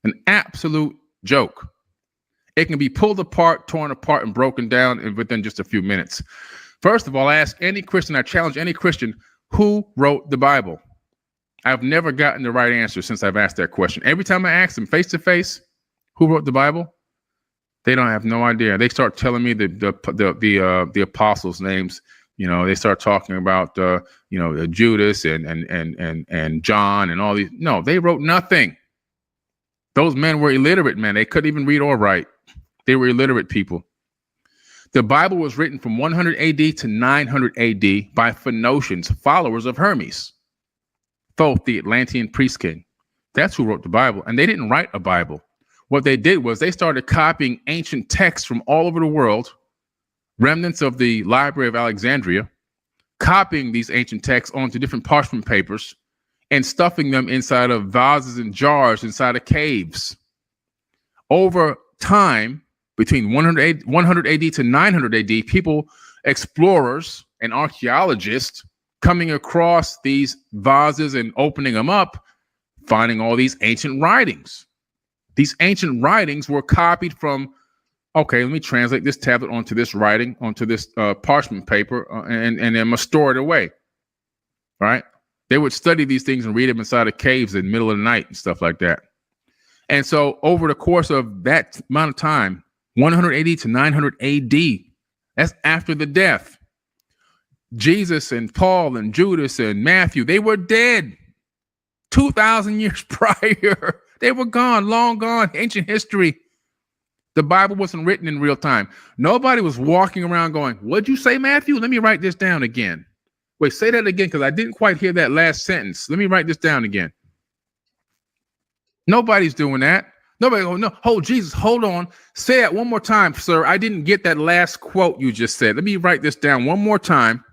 An absolute joke. It can be pulled apart, torn apart, and broken down within just a few minutes. First of all, I ask any Christian, I challenge any Christian, who wrote the Bible? I've never gotten the right answer since I've asked that question. Every time I ask them face to face, who wrote the Bible? They don't have no idea. They start telling me the apostles' names. They start talking about Judas and John and all these. No, they wrote nothing. Those men were illiterate, man. They couldn't even read or write. They were illiterate people. The Bible was written from 100 AD to 900 AD by Phoenicians, followers of Hermes, Thoth, the Atlantean priest king. That's who wrote the Bible. And they didn't write a Bible. What they did was they started copying ancient texts from all over the world, remnants of the Library of Alexandria, copying these ancient texts onto different parchment papers and stuffing them inside of vases and jars inside of caves. Over time, between 100 AD to 900 AD, people, explorers and archaeologists coming across these vases and opening them up, finding all these ancient writings. These ancient writings were copied from, okay, let me translate this tablet onto this writing, onto this parchment paper, and then I'm going to store it away, right? They would study these things and read them inside of caves in the middle of the night and stuff like that. And so over the course of that amount of time, 180 to 900 AD, that's after the death, Jesus and Paul and Judas and Matthew, they were dead 2,000 years prior. They were gone, long gone, ancient history. The Bible wasn't written in real time. Nobody was walking around going, what'd you say, Matthew? Let me write this down again. Wait, say that again, because I didn't quite hear that last sentence. Let me write this down again. Nobody's doing that. Nobody go, no, oh, Jesus, hold on. Say that one more time, sir. I didn't get that last quote you just said. Let me write this down one more time.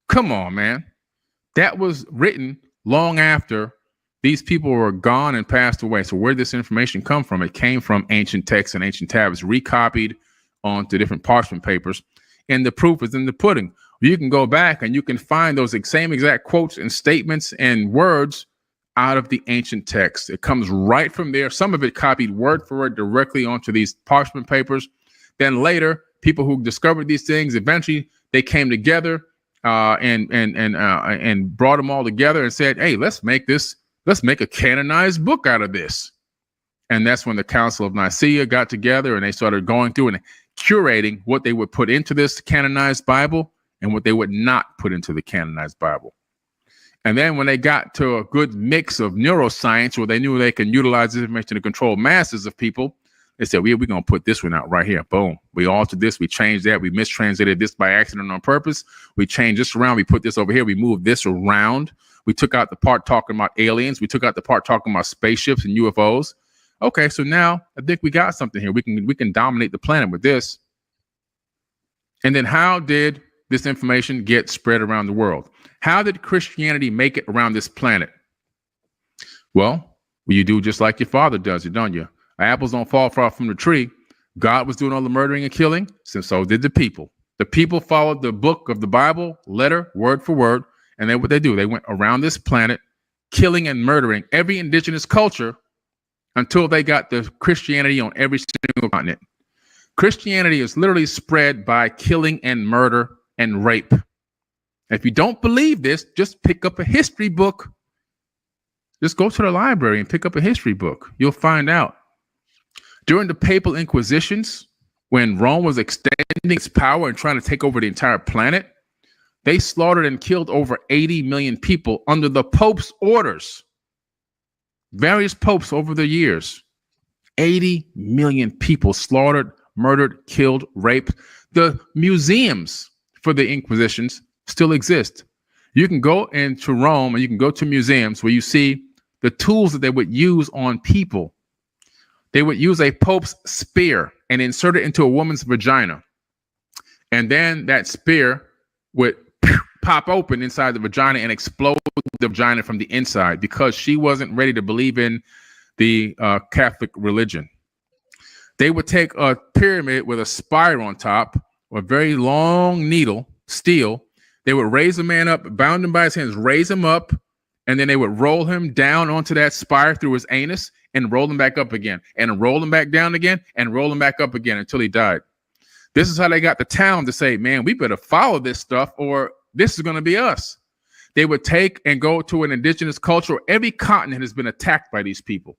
Come on, man. That was written long after these people were gone and passed away. So where did this information come from? It came from ancient texts and ancient tablets, recopied onto different parchment papers. And the proof is in the pudding. You can go back and you can find those same exact quotes and statements and words out of the ancient text. It comes right from there. Some of it copied word for word directly onto these parchment papers. Then later, people who discovered these things, eventually they came together and brought them all together and said, hey, let's make a canonized book out of this. And that's when the Council of Nicaea got together and they started going through and curating what they would put into this canonized Bible and what they would not put into the canonized Bible. And then when they got to a good mix of neuroscience where they knew they can utilize this information to control masses of people, they said, we're going to put this one out right here. Boom. We altered this. We changed that. We mistranslated this by accident on purpose. We changed this around. We put this over here. We moved this around. We took out the part talking about aliens. We took out the part talking about spaceships and UFOs. Okay, so now I think we got something here. We can dominate the planet with this. And then how did this information get spread around the world? How did Christianity make it around this planet? Well, you do just like your father does it, don't you? Apples don't fall far from the tree. God was doing all the murdering and killing, so did the people. The people followed the book of the Bible, letter, word for word, and then what they do, they went around this planet, killing and murdering every indigenous culture until they got the Christianity on every single continent. Christianity is literally spread by killing and murder and rape. If you don't believe this, just pick up a history book. Just go to the library and pick up a history book. You'll find out. During the papal inquisitions, when Rome was extending its power and trying to take over the entire planet, they slaughtered and killed over 80 million people under the Pope's orders. Various popes over the years. 80 million people slaughtered, murdered, killed, raped. The museums for the Inquisitions still exist. You can go into Rome and you can go to museums where you see the tools that they would use on people. They would use a pope's spear and insert it into a woman's vagina. And then that spear would pop open inside the vagina and explode the vagina from the inside because she wasn't ready to believe in the Catholic religion. They would take a pyramid with a spire on top, a very long needle, steel. They would raise a man up, bound him by his hands, raise him up, and then they would roll him down onto that spire through his anus and roll him back up again and roll him back down again and roll him back up again until he died. This is how they got the town to say, man, we better follow this stuff or this is going to be us. They would take and go to an indigenous culture. Every continent has been attacked by these people.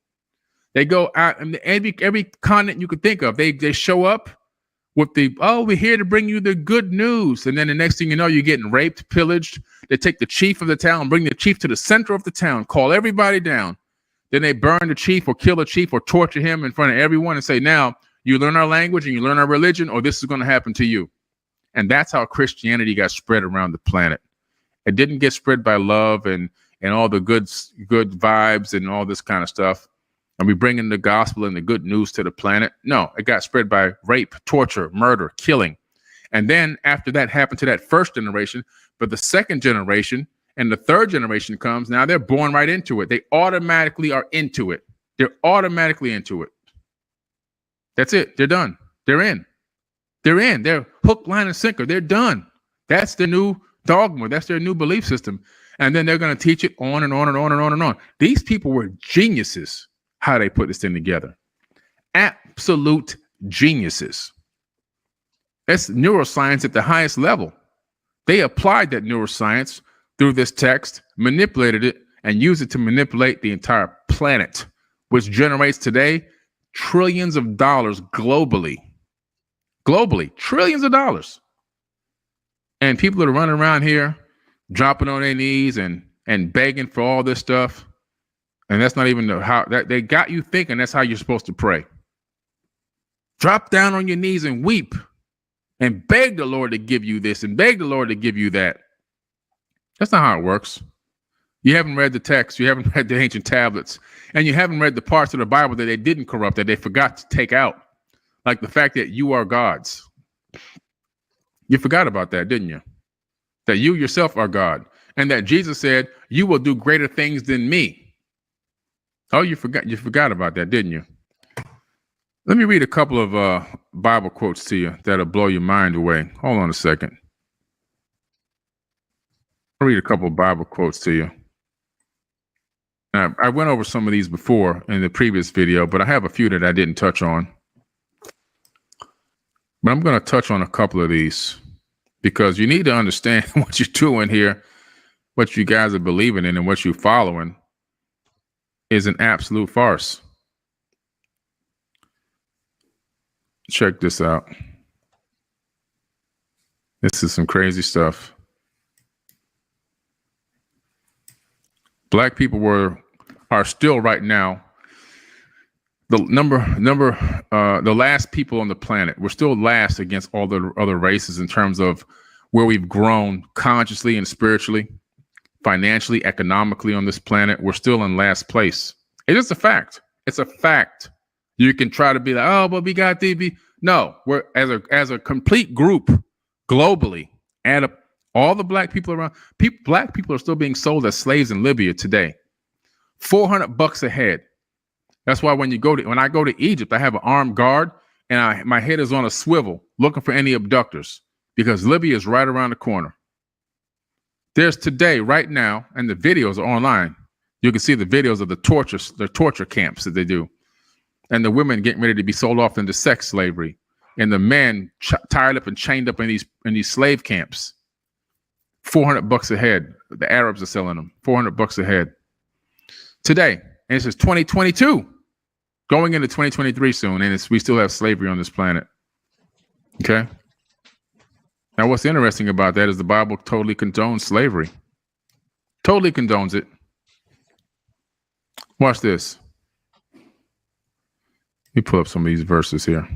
They go out and every continent you could think of, they show up with we're here to bring you the good news. And then the next thing you know, you're getting raped, pillaged. They take the chief of the town, bring the chief to the center of the town, call everybody down. Then they burn the chief or kill the chief or torture him in front of everyone and say, now you learn our language and you learn our religion or this is going to happen to you. And that's how Christianity got spread around the planet. It didn't get spread by love and all the good vibes and all this kind of stuff. And we bring in the gospel and the good news to the planet. No, it got spread by rape, torture, murder, killing. And then after that happened to that first generation, but the second generation and the third generation comes, now they're born right into it. They automatically are into it. They're automatically into it. That's it. They're done. They're in. They're in. They're hook, line, and sinker. They're done. That's their new dogma. That's their new belief system. And then they're going to teach it on and on and on and on and on. These people were geniuses how they put this thing together. Absolute geniuses. That's neuroscience at the highest level. They applied that neuroscience through this text, manipulated it, and used it to manipulate the entire planet, which generates today trillions of dollars globally. Globally, trillions of dollars. And people that are running around here dropping on their knees and begging for all this stuff. And that's not even how that they got you thinking that's how you're supposed to pray. Drop down on your knees and weep and beg the Lord to give you this and beg the Lord to give you that. That's not how it works. You haven't read the text. You haven't read the ancient tablets. And you haven't read the parts of the Bible that they didn't corrupt, that they forgot to take out. Like the fact that you are gods. You forgot about that, didn't you? That you yourself are God. And that Jesus said, you will do greater things than me. Oh, you forgot about that, didn't you? Let me read a couple of Bible quotes to you that'll blow your mind away. Hold on a second. I'll read a couple of Bible quotes to you. Now, I went over some of these before in the previous video, but I have a few that I didn't touch on. But I'm going to touch on a couple of these because you need to understand what you're doing here, what you guys are believing in, and what you're following is an absolute farce. Check this out. This is some crazy stuff. Black people are still right now the the last people on the planet. We're still last against all the other races in terms of where we've grown consciously and spiritually, financially, economically on this planet. We're still in last place. It is a fact. It's a fact. You can try to be like, oh, but we got DB. No, we're as a complete group globally, add up all the black people around. Black people are still being sold as slaves in Libya today. $400 a head. That's why when I go to Egypt, I have an armed guard and my head is on a swivel looking for any abductors because Libya is right around the corner. There's today, right now, and the videos are online. You can see the videos of the torture camps that they do. And the women getting ready to be sold off into sex slavery. And the men tied up and chained up in these slave camps. $400 a head. The Arabs are selling them. $400 a head. Today, and this is 2022, going into 2023 soon, and we still have slavery on this planet. Okay? Now, what's interesting about that is the Bible totally condones slavery. Totally condones it. Watch this. Let me pull up some of these verses here.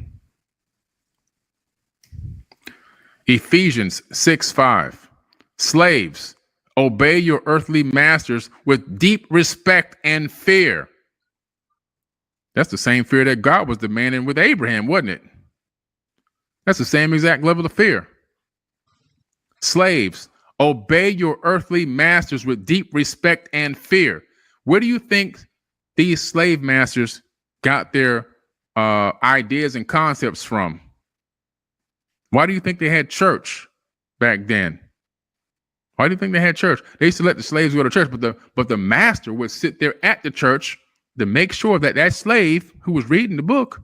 Ephesians 6:5. Slaves, obey your earthly masters with deep respect and fear. That's the same fear that God was demanding with Abraham, wasn't it? That's the same exact level of fear. Slaves, obey your earthly masters with deep respect and fear. Where do you think these slave masters got their ideas and concepts from? Why do you think they had church back then? Why do you think they had church? They used to let the slaves go to church, but the master would sit there at the church to make sure that slave who was reading the book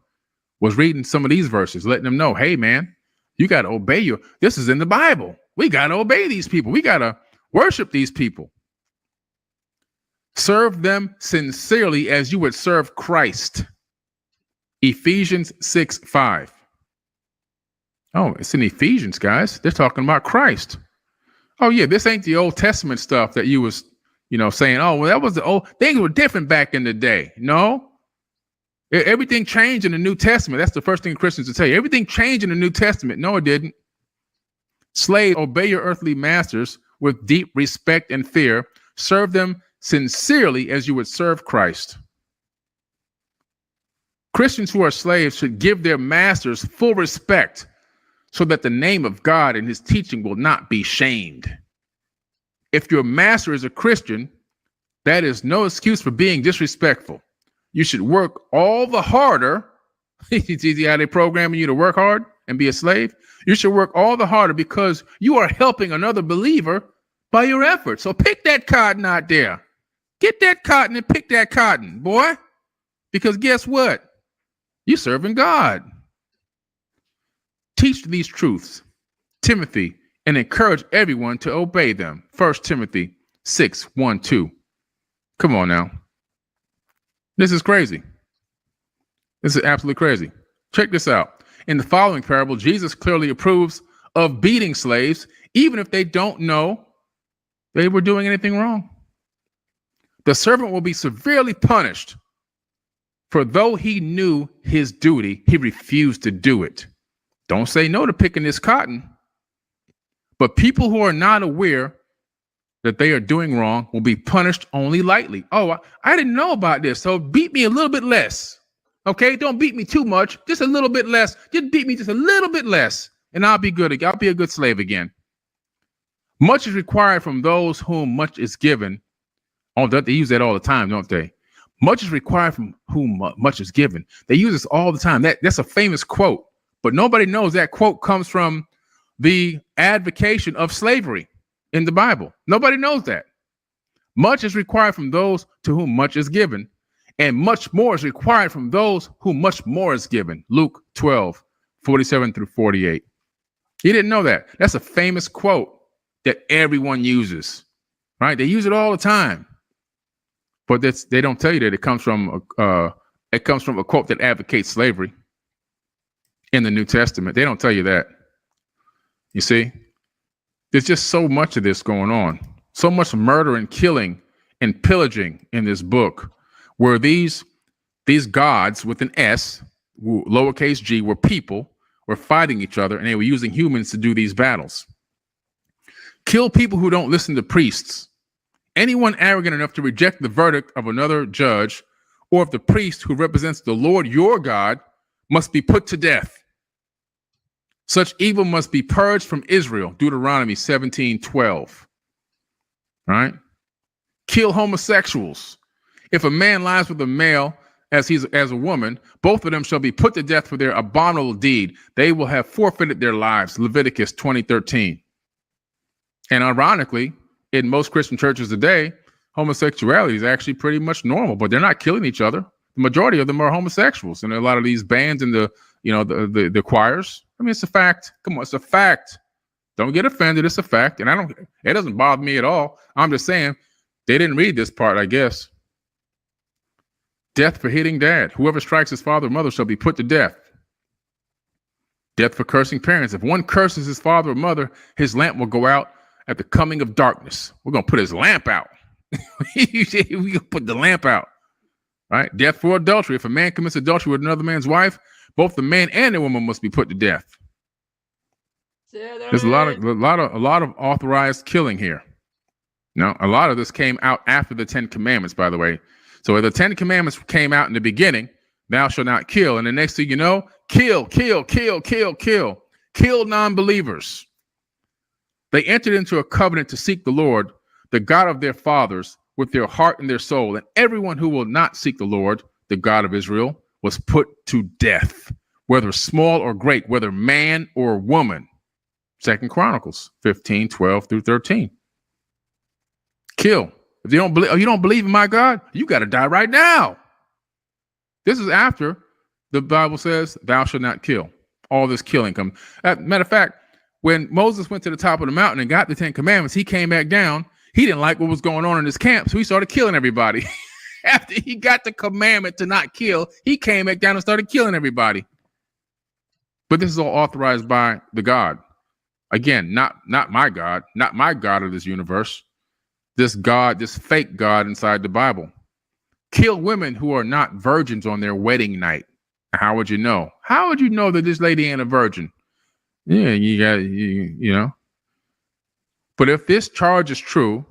was reading some of these verses, letting them know, hey, man, you got to obey this is in the Bible. We got to obey these people. We got to worship these people. Serve them sincerely as you would serve Christ. Ephesians 6:5. Oh, it's in Ephesians, guys. They're talking about Christ. Oh, yeah, this ain't the Old Testament stuff that you was, saying, oh, well, that was the old, things were different back in the day. No, everything changed in the New Testament. That's the first thing Christians will tell you. Everything changed in the New Testament. No, it didn't. Slaves, obey your earthly masters with deep respect and fear. Serve them sincerely as you would serve Christ. Christians who are slaves should give their masters full respect so that the name of God and his teaching will not be shamed. If your master is a Christian, that is no excuse for being disrespectful. You should work all the harder. You see how they programming you to work hard and be a slave? You should work all the harder because you are helping another believer by your efforts. So pick that cotton out there. Get that cotton and pick that cotton, boy. Because guess what? You're serving God. Teach these truths, Timothy, and encourage everyone to obey them. 1 Timothy 6:1-2. Come on now. This is crazy. This is absolutely crazy. Check this out. In the following parable, Jesus clearly approves of beating slaves, even if they don't know they were doing anything wrong. The servant will be severely punished, for though he knew his duty, he refused to do it. Don't say no to picking this cotton. But people who are not aware that they are doing wrong will be punished only lightly. Oh, I didn't know about this, so beat me a little bit less. Okay, don't beat me too much, just a little bit less. Just beat me just a little bit less, and I'll be good. I'll be a good slave again. Much is required from those whom much is given. Oh, they use that all the time, don't they? Much is required from whom much is given. They use this all the time. That's a famous quote, but nobody knows that quote comes from the advocation of slavery in the Bible. Nobody knows that. Much is required from those to whom much is given, and much more is required from those whom much more is given. Luke 12, 47 through 48. You didn't know that. That's a famous quote that everyone uses, right? They use it all the time. But they don't tell you that it comes from a quote that advocates slavery in the New Testament. They don't tell you that. You see, there's just so much of this going on, so much murder and killing and pillaging in this book, where these gods with an S, lowercase g, were people, were fighting each other, and they were using humans to do these battles. Kill people who don't listen to priests. Anyone arrogant enough to reject the verdict of another judge or of the priest who represents the Lord your God must be put to death. Such evil must be purged from Israel. Deuteronomy 17:12. Right? Kill homosexuals. If a man lies with a male as a woman, both of them shall be put to death for their abominable deed. They will have forfeited their lives. Leviticus 20:13. And ironically, in most Christian churches today, homosexuality is actually pretty much normal, but they're not killing each other. The majority of them are homosexuals, and a lot of these bands and the choirs. I mean, it's a fact. Come on, it's a fact. Don't get offended. It's a fact, and it doesn't bother me at all. I'm just saying they didn't read this part, I guess. Death for hitting dad. Whoever strikes his father or mother shall be put to death. Death for cursing parents. If one curses his father or mother, his lamp will go out at the coming of darkness. We're going to put his lamp out. We're going to put the lamp out. Right? Death for adultery. If a man commits adultery with another man's wife, both the man and the woman must be put to death. There's a lot of authorized killing here. Now, a lot of this came out after the 10 Commandments, by the way. So the 10 Commandments came out in the beginning, thou shalt not kill. And the next thing you know, kill non-believers. They entered into a covenant to seek the Lord, the God of their fathers, with their heart and their soul. And everyone who will not seek the Lord, the God of Israel, was put to death, whether small or great, whether man or woman. 2 Chronicles 15:12 through 13. Kill. If you don't believe in my God, you got to die right now. This is after the Bible says, thou shalt not kill. All this killing comes. Matter of fact, when Moses went to the top of the mountain and got the 10 Commandments, he came back down. He didn't like what was going on in his camp, so he started killing everybody. After he got the commandment to not kill, he came back down and started killing everybody. But this is all authorized by the God. Again, not my God, not my God of this universe. This God, this fake God inside the Bible. Kill women who are not virgins on their wedding night. How would you know? How would you know that this lady ain't a virgin? Yeah, you know. But if this charge is true,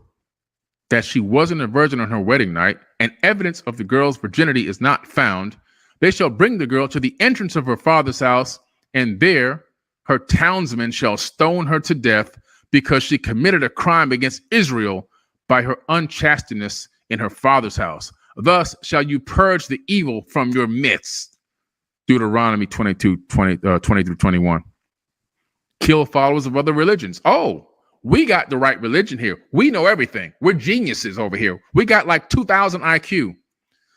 that she wasn't a virgin on her wedding night, and evidence of the girl's virginity is not found, they shall bring the girl to the entrance of her father's house, and there her townsmen shall stone her to death, because she committed a crime against Israel by her unchasteness in her father's house. Thus shall you purge the evil from your midst. Deuteronomy 20 through 21. Kill followers of other religions. Oh, we got the right religion here. We know everything. We're geniuses over here. We got like 2,000 IQ.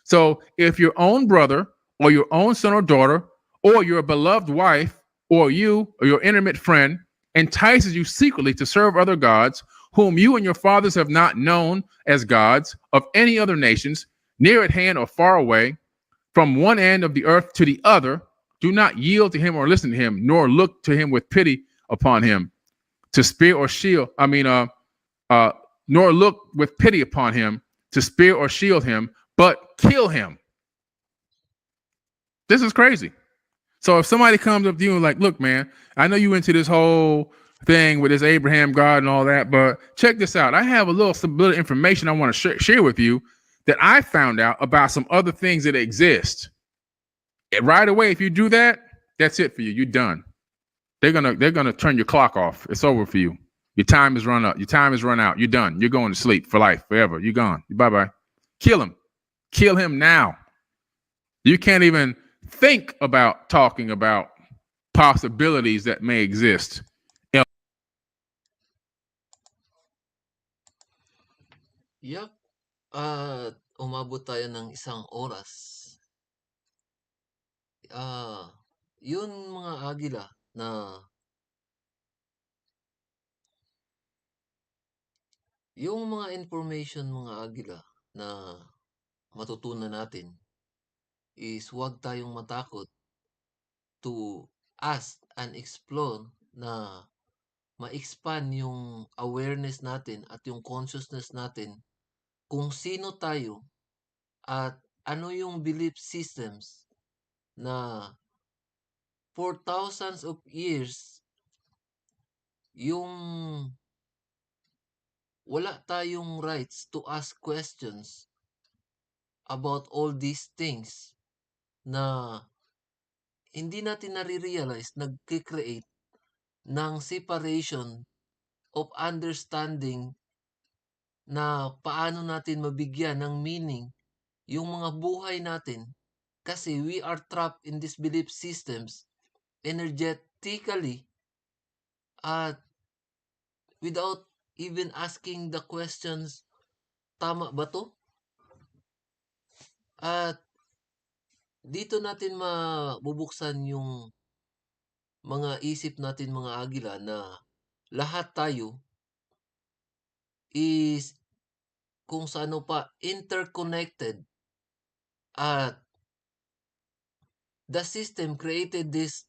So if your own brother or your own son or daughter or your beloved wife or you or your intimate friend entices you secretly to serve other gods whom you and your fathers have not known as gods of any other nations, near at hand or far away, from one end of the earth to the other, do not yield to him or listen to him, nor look to him with pity upon him, to spear or shield. Nor look with pity upon him, to spear or shield him, but kill him. This is crazy. So if somebody comes up to you and like, look, man, I know you into this whole thing with this Abraham God and all that. But check this out. I have some little information I want to share with you that I found out about some other things that exist. Right away, if you do that, that's it for you. You're done. They're gonna turn your clock off. It's over for you. Your time is run up. Your time is run out. You're done. You're going to sleep for life, forever. You're gone. Bye bye. Kill him. Kill him now. You can't even think about talking about possibilities that may exist. Yup. At umabot tayo ng 1 oras. Yun mga agila na yung mga information mga agila na matutunan natin is huwag tayong matakot to ask and explore na ma-expand yung awareness natin at yung consciousness natin kung sino tayo at ano yung belief systems na for thousands of years yung wala tayong rights to ask questions about all these things na hindi natin nare-realize nagke-create ng separation of understanding na paano natin mabigyan ng meaning yung mga buhay natin kasi we are trapped in these belief systems energetically at without even asking the questions, tama ba to? At dito natin mabubuksan yung mga isip natin mga agila na lahat tayo is kung sa ano pa interconnected at the system created this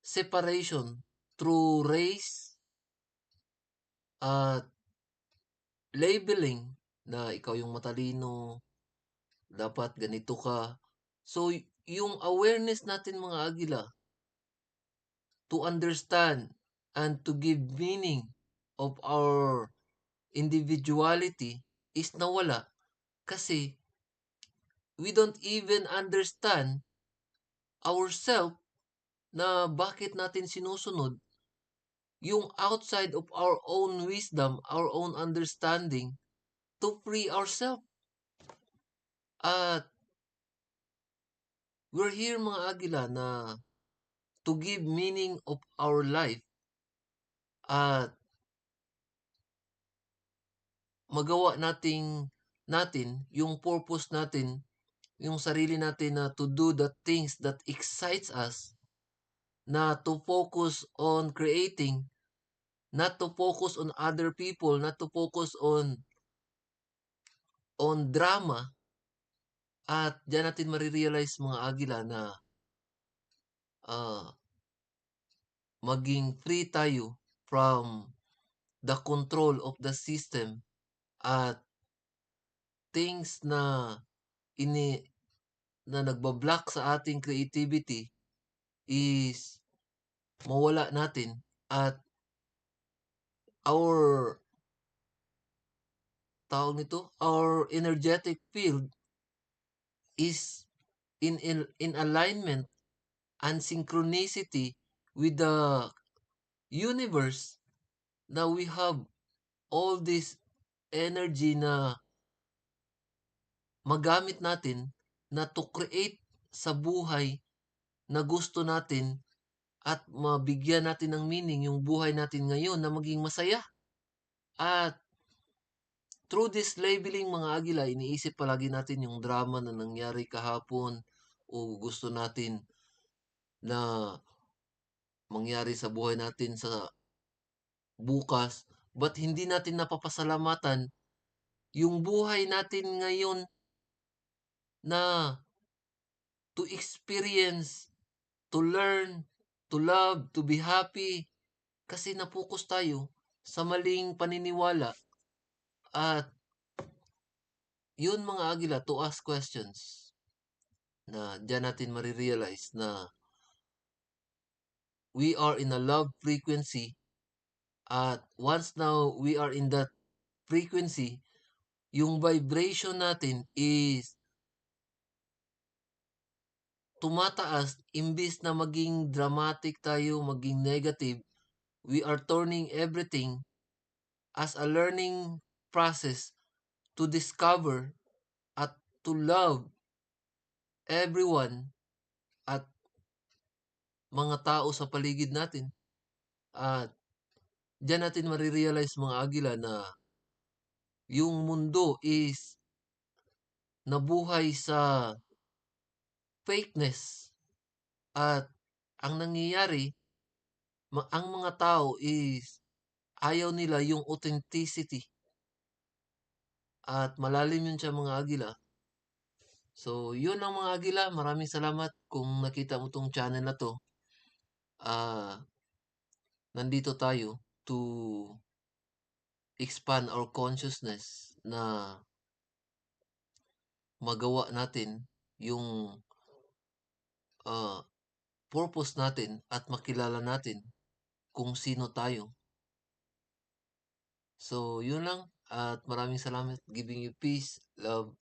separation through race at labeling na ikaw yung matalino, dapat ganito ka. So, yung awareness natin mga agila to understand and to give meaning of our individuality is nawala kasi we don't even understand ourselves na bakit natin sinusunod yung outside of our own wisdom, our own understanding to free ourselves. At we're here mga agila na to give meaning of our life at magawa natin yung purpose natin, yung sarili natin na to do the things that excites us, na to focus on creating, not to focus on other people, not to focus on drama. At diyan natin marirealize mga agila na uh, maging free tayo from the control of the system at things ini na nagbablock sa ating creativity is mawala natin at our our energetic field is in alignment and synchronicity with the universe na we have all this energy na magamit natin na to create sa buhay na gusto natin at mabigyan natin ng meaning yung buhay natin ngayon na maging masaya. At through this labeling mga agila, iniisip palagi natin yung drama na nangyari kahapon o gusto natin na mangyari sa buhay natin sa bukas. But hindi natin napapasalamatan yung buhay natin ngayon na to experience, to learn, to love, to be happy. Kasi napokus tayo sa maling paniniwala at yun mga agila to ask questions na diyan natin marirealize na we are in a love frequency. At once now we are in that frequency, yung vibration natin is tumataas imbis na maging dramatic tayo, maging negative. We are turning everything as a learning process to discover at to love everyone at mga tao sa paligid natin. At diyan natin marirealize mga agila na yung mundo is nabuhay sa fakeness. At ang nangyayari, ang mga tao is ayaw nila yung authenticity. At malalim yun sa mga agila. So, yun ang mga agila. Maraming salamat kung nakita mo tong channel na to. Nandito tayo to expand our consciousness na magawa natin yung ah, purpose natin at makilala natin kung sino tayo. So, yun lang. At maraming salamat. Giving you peace, love,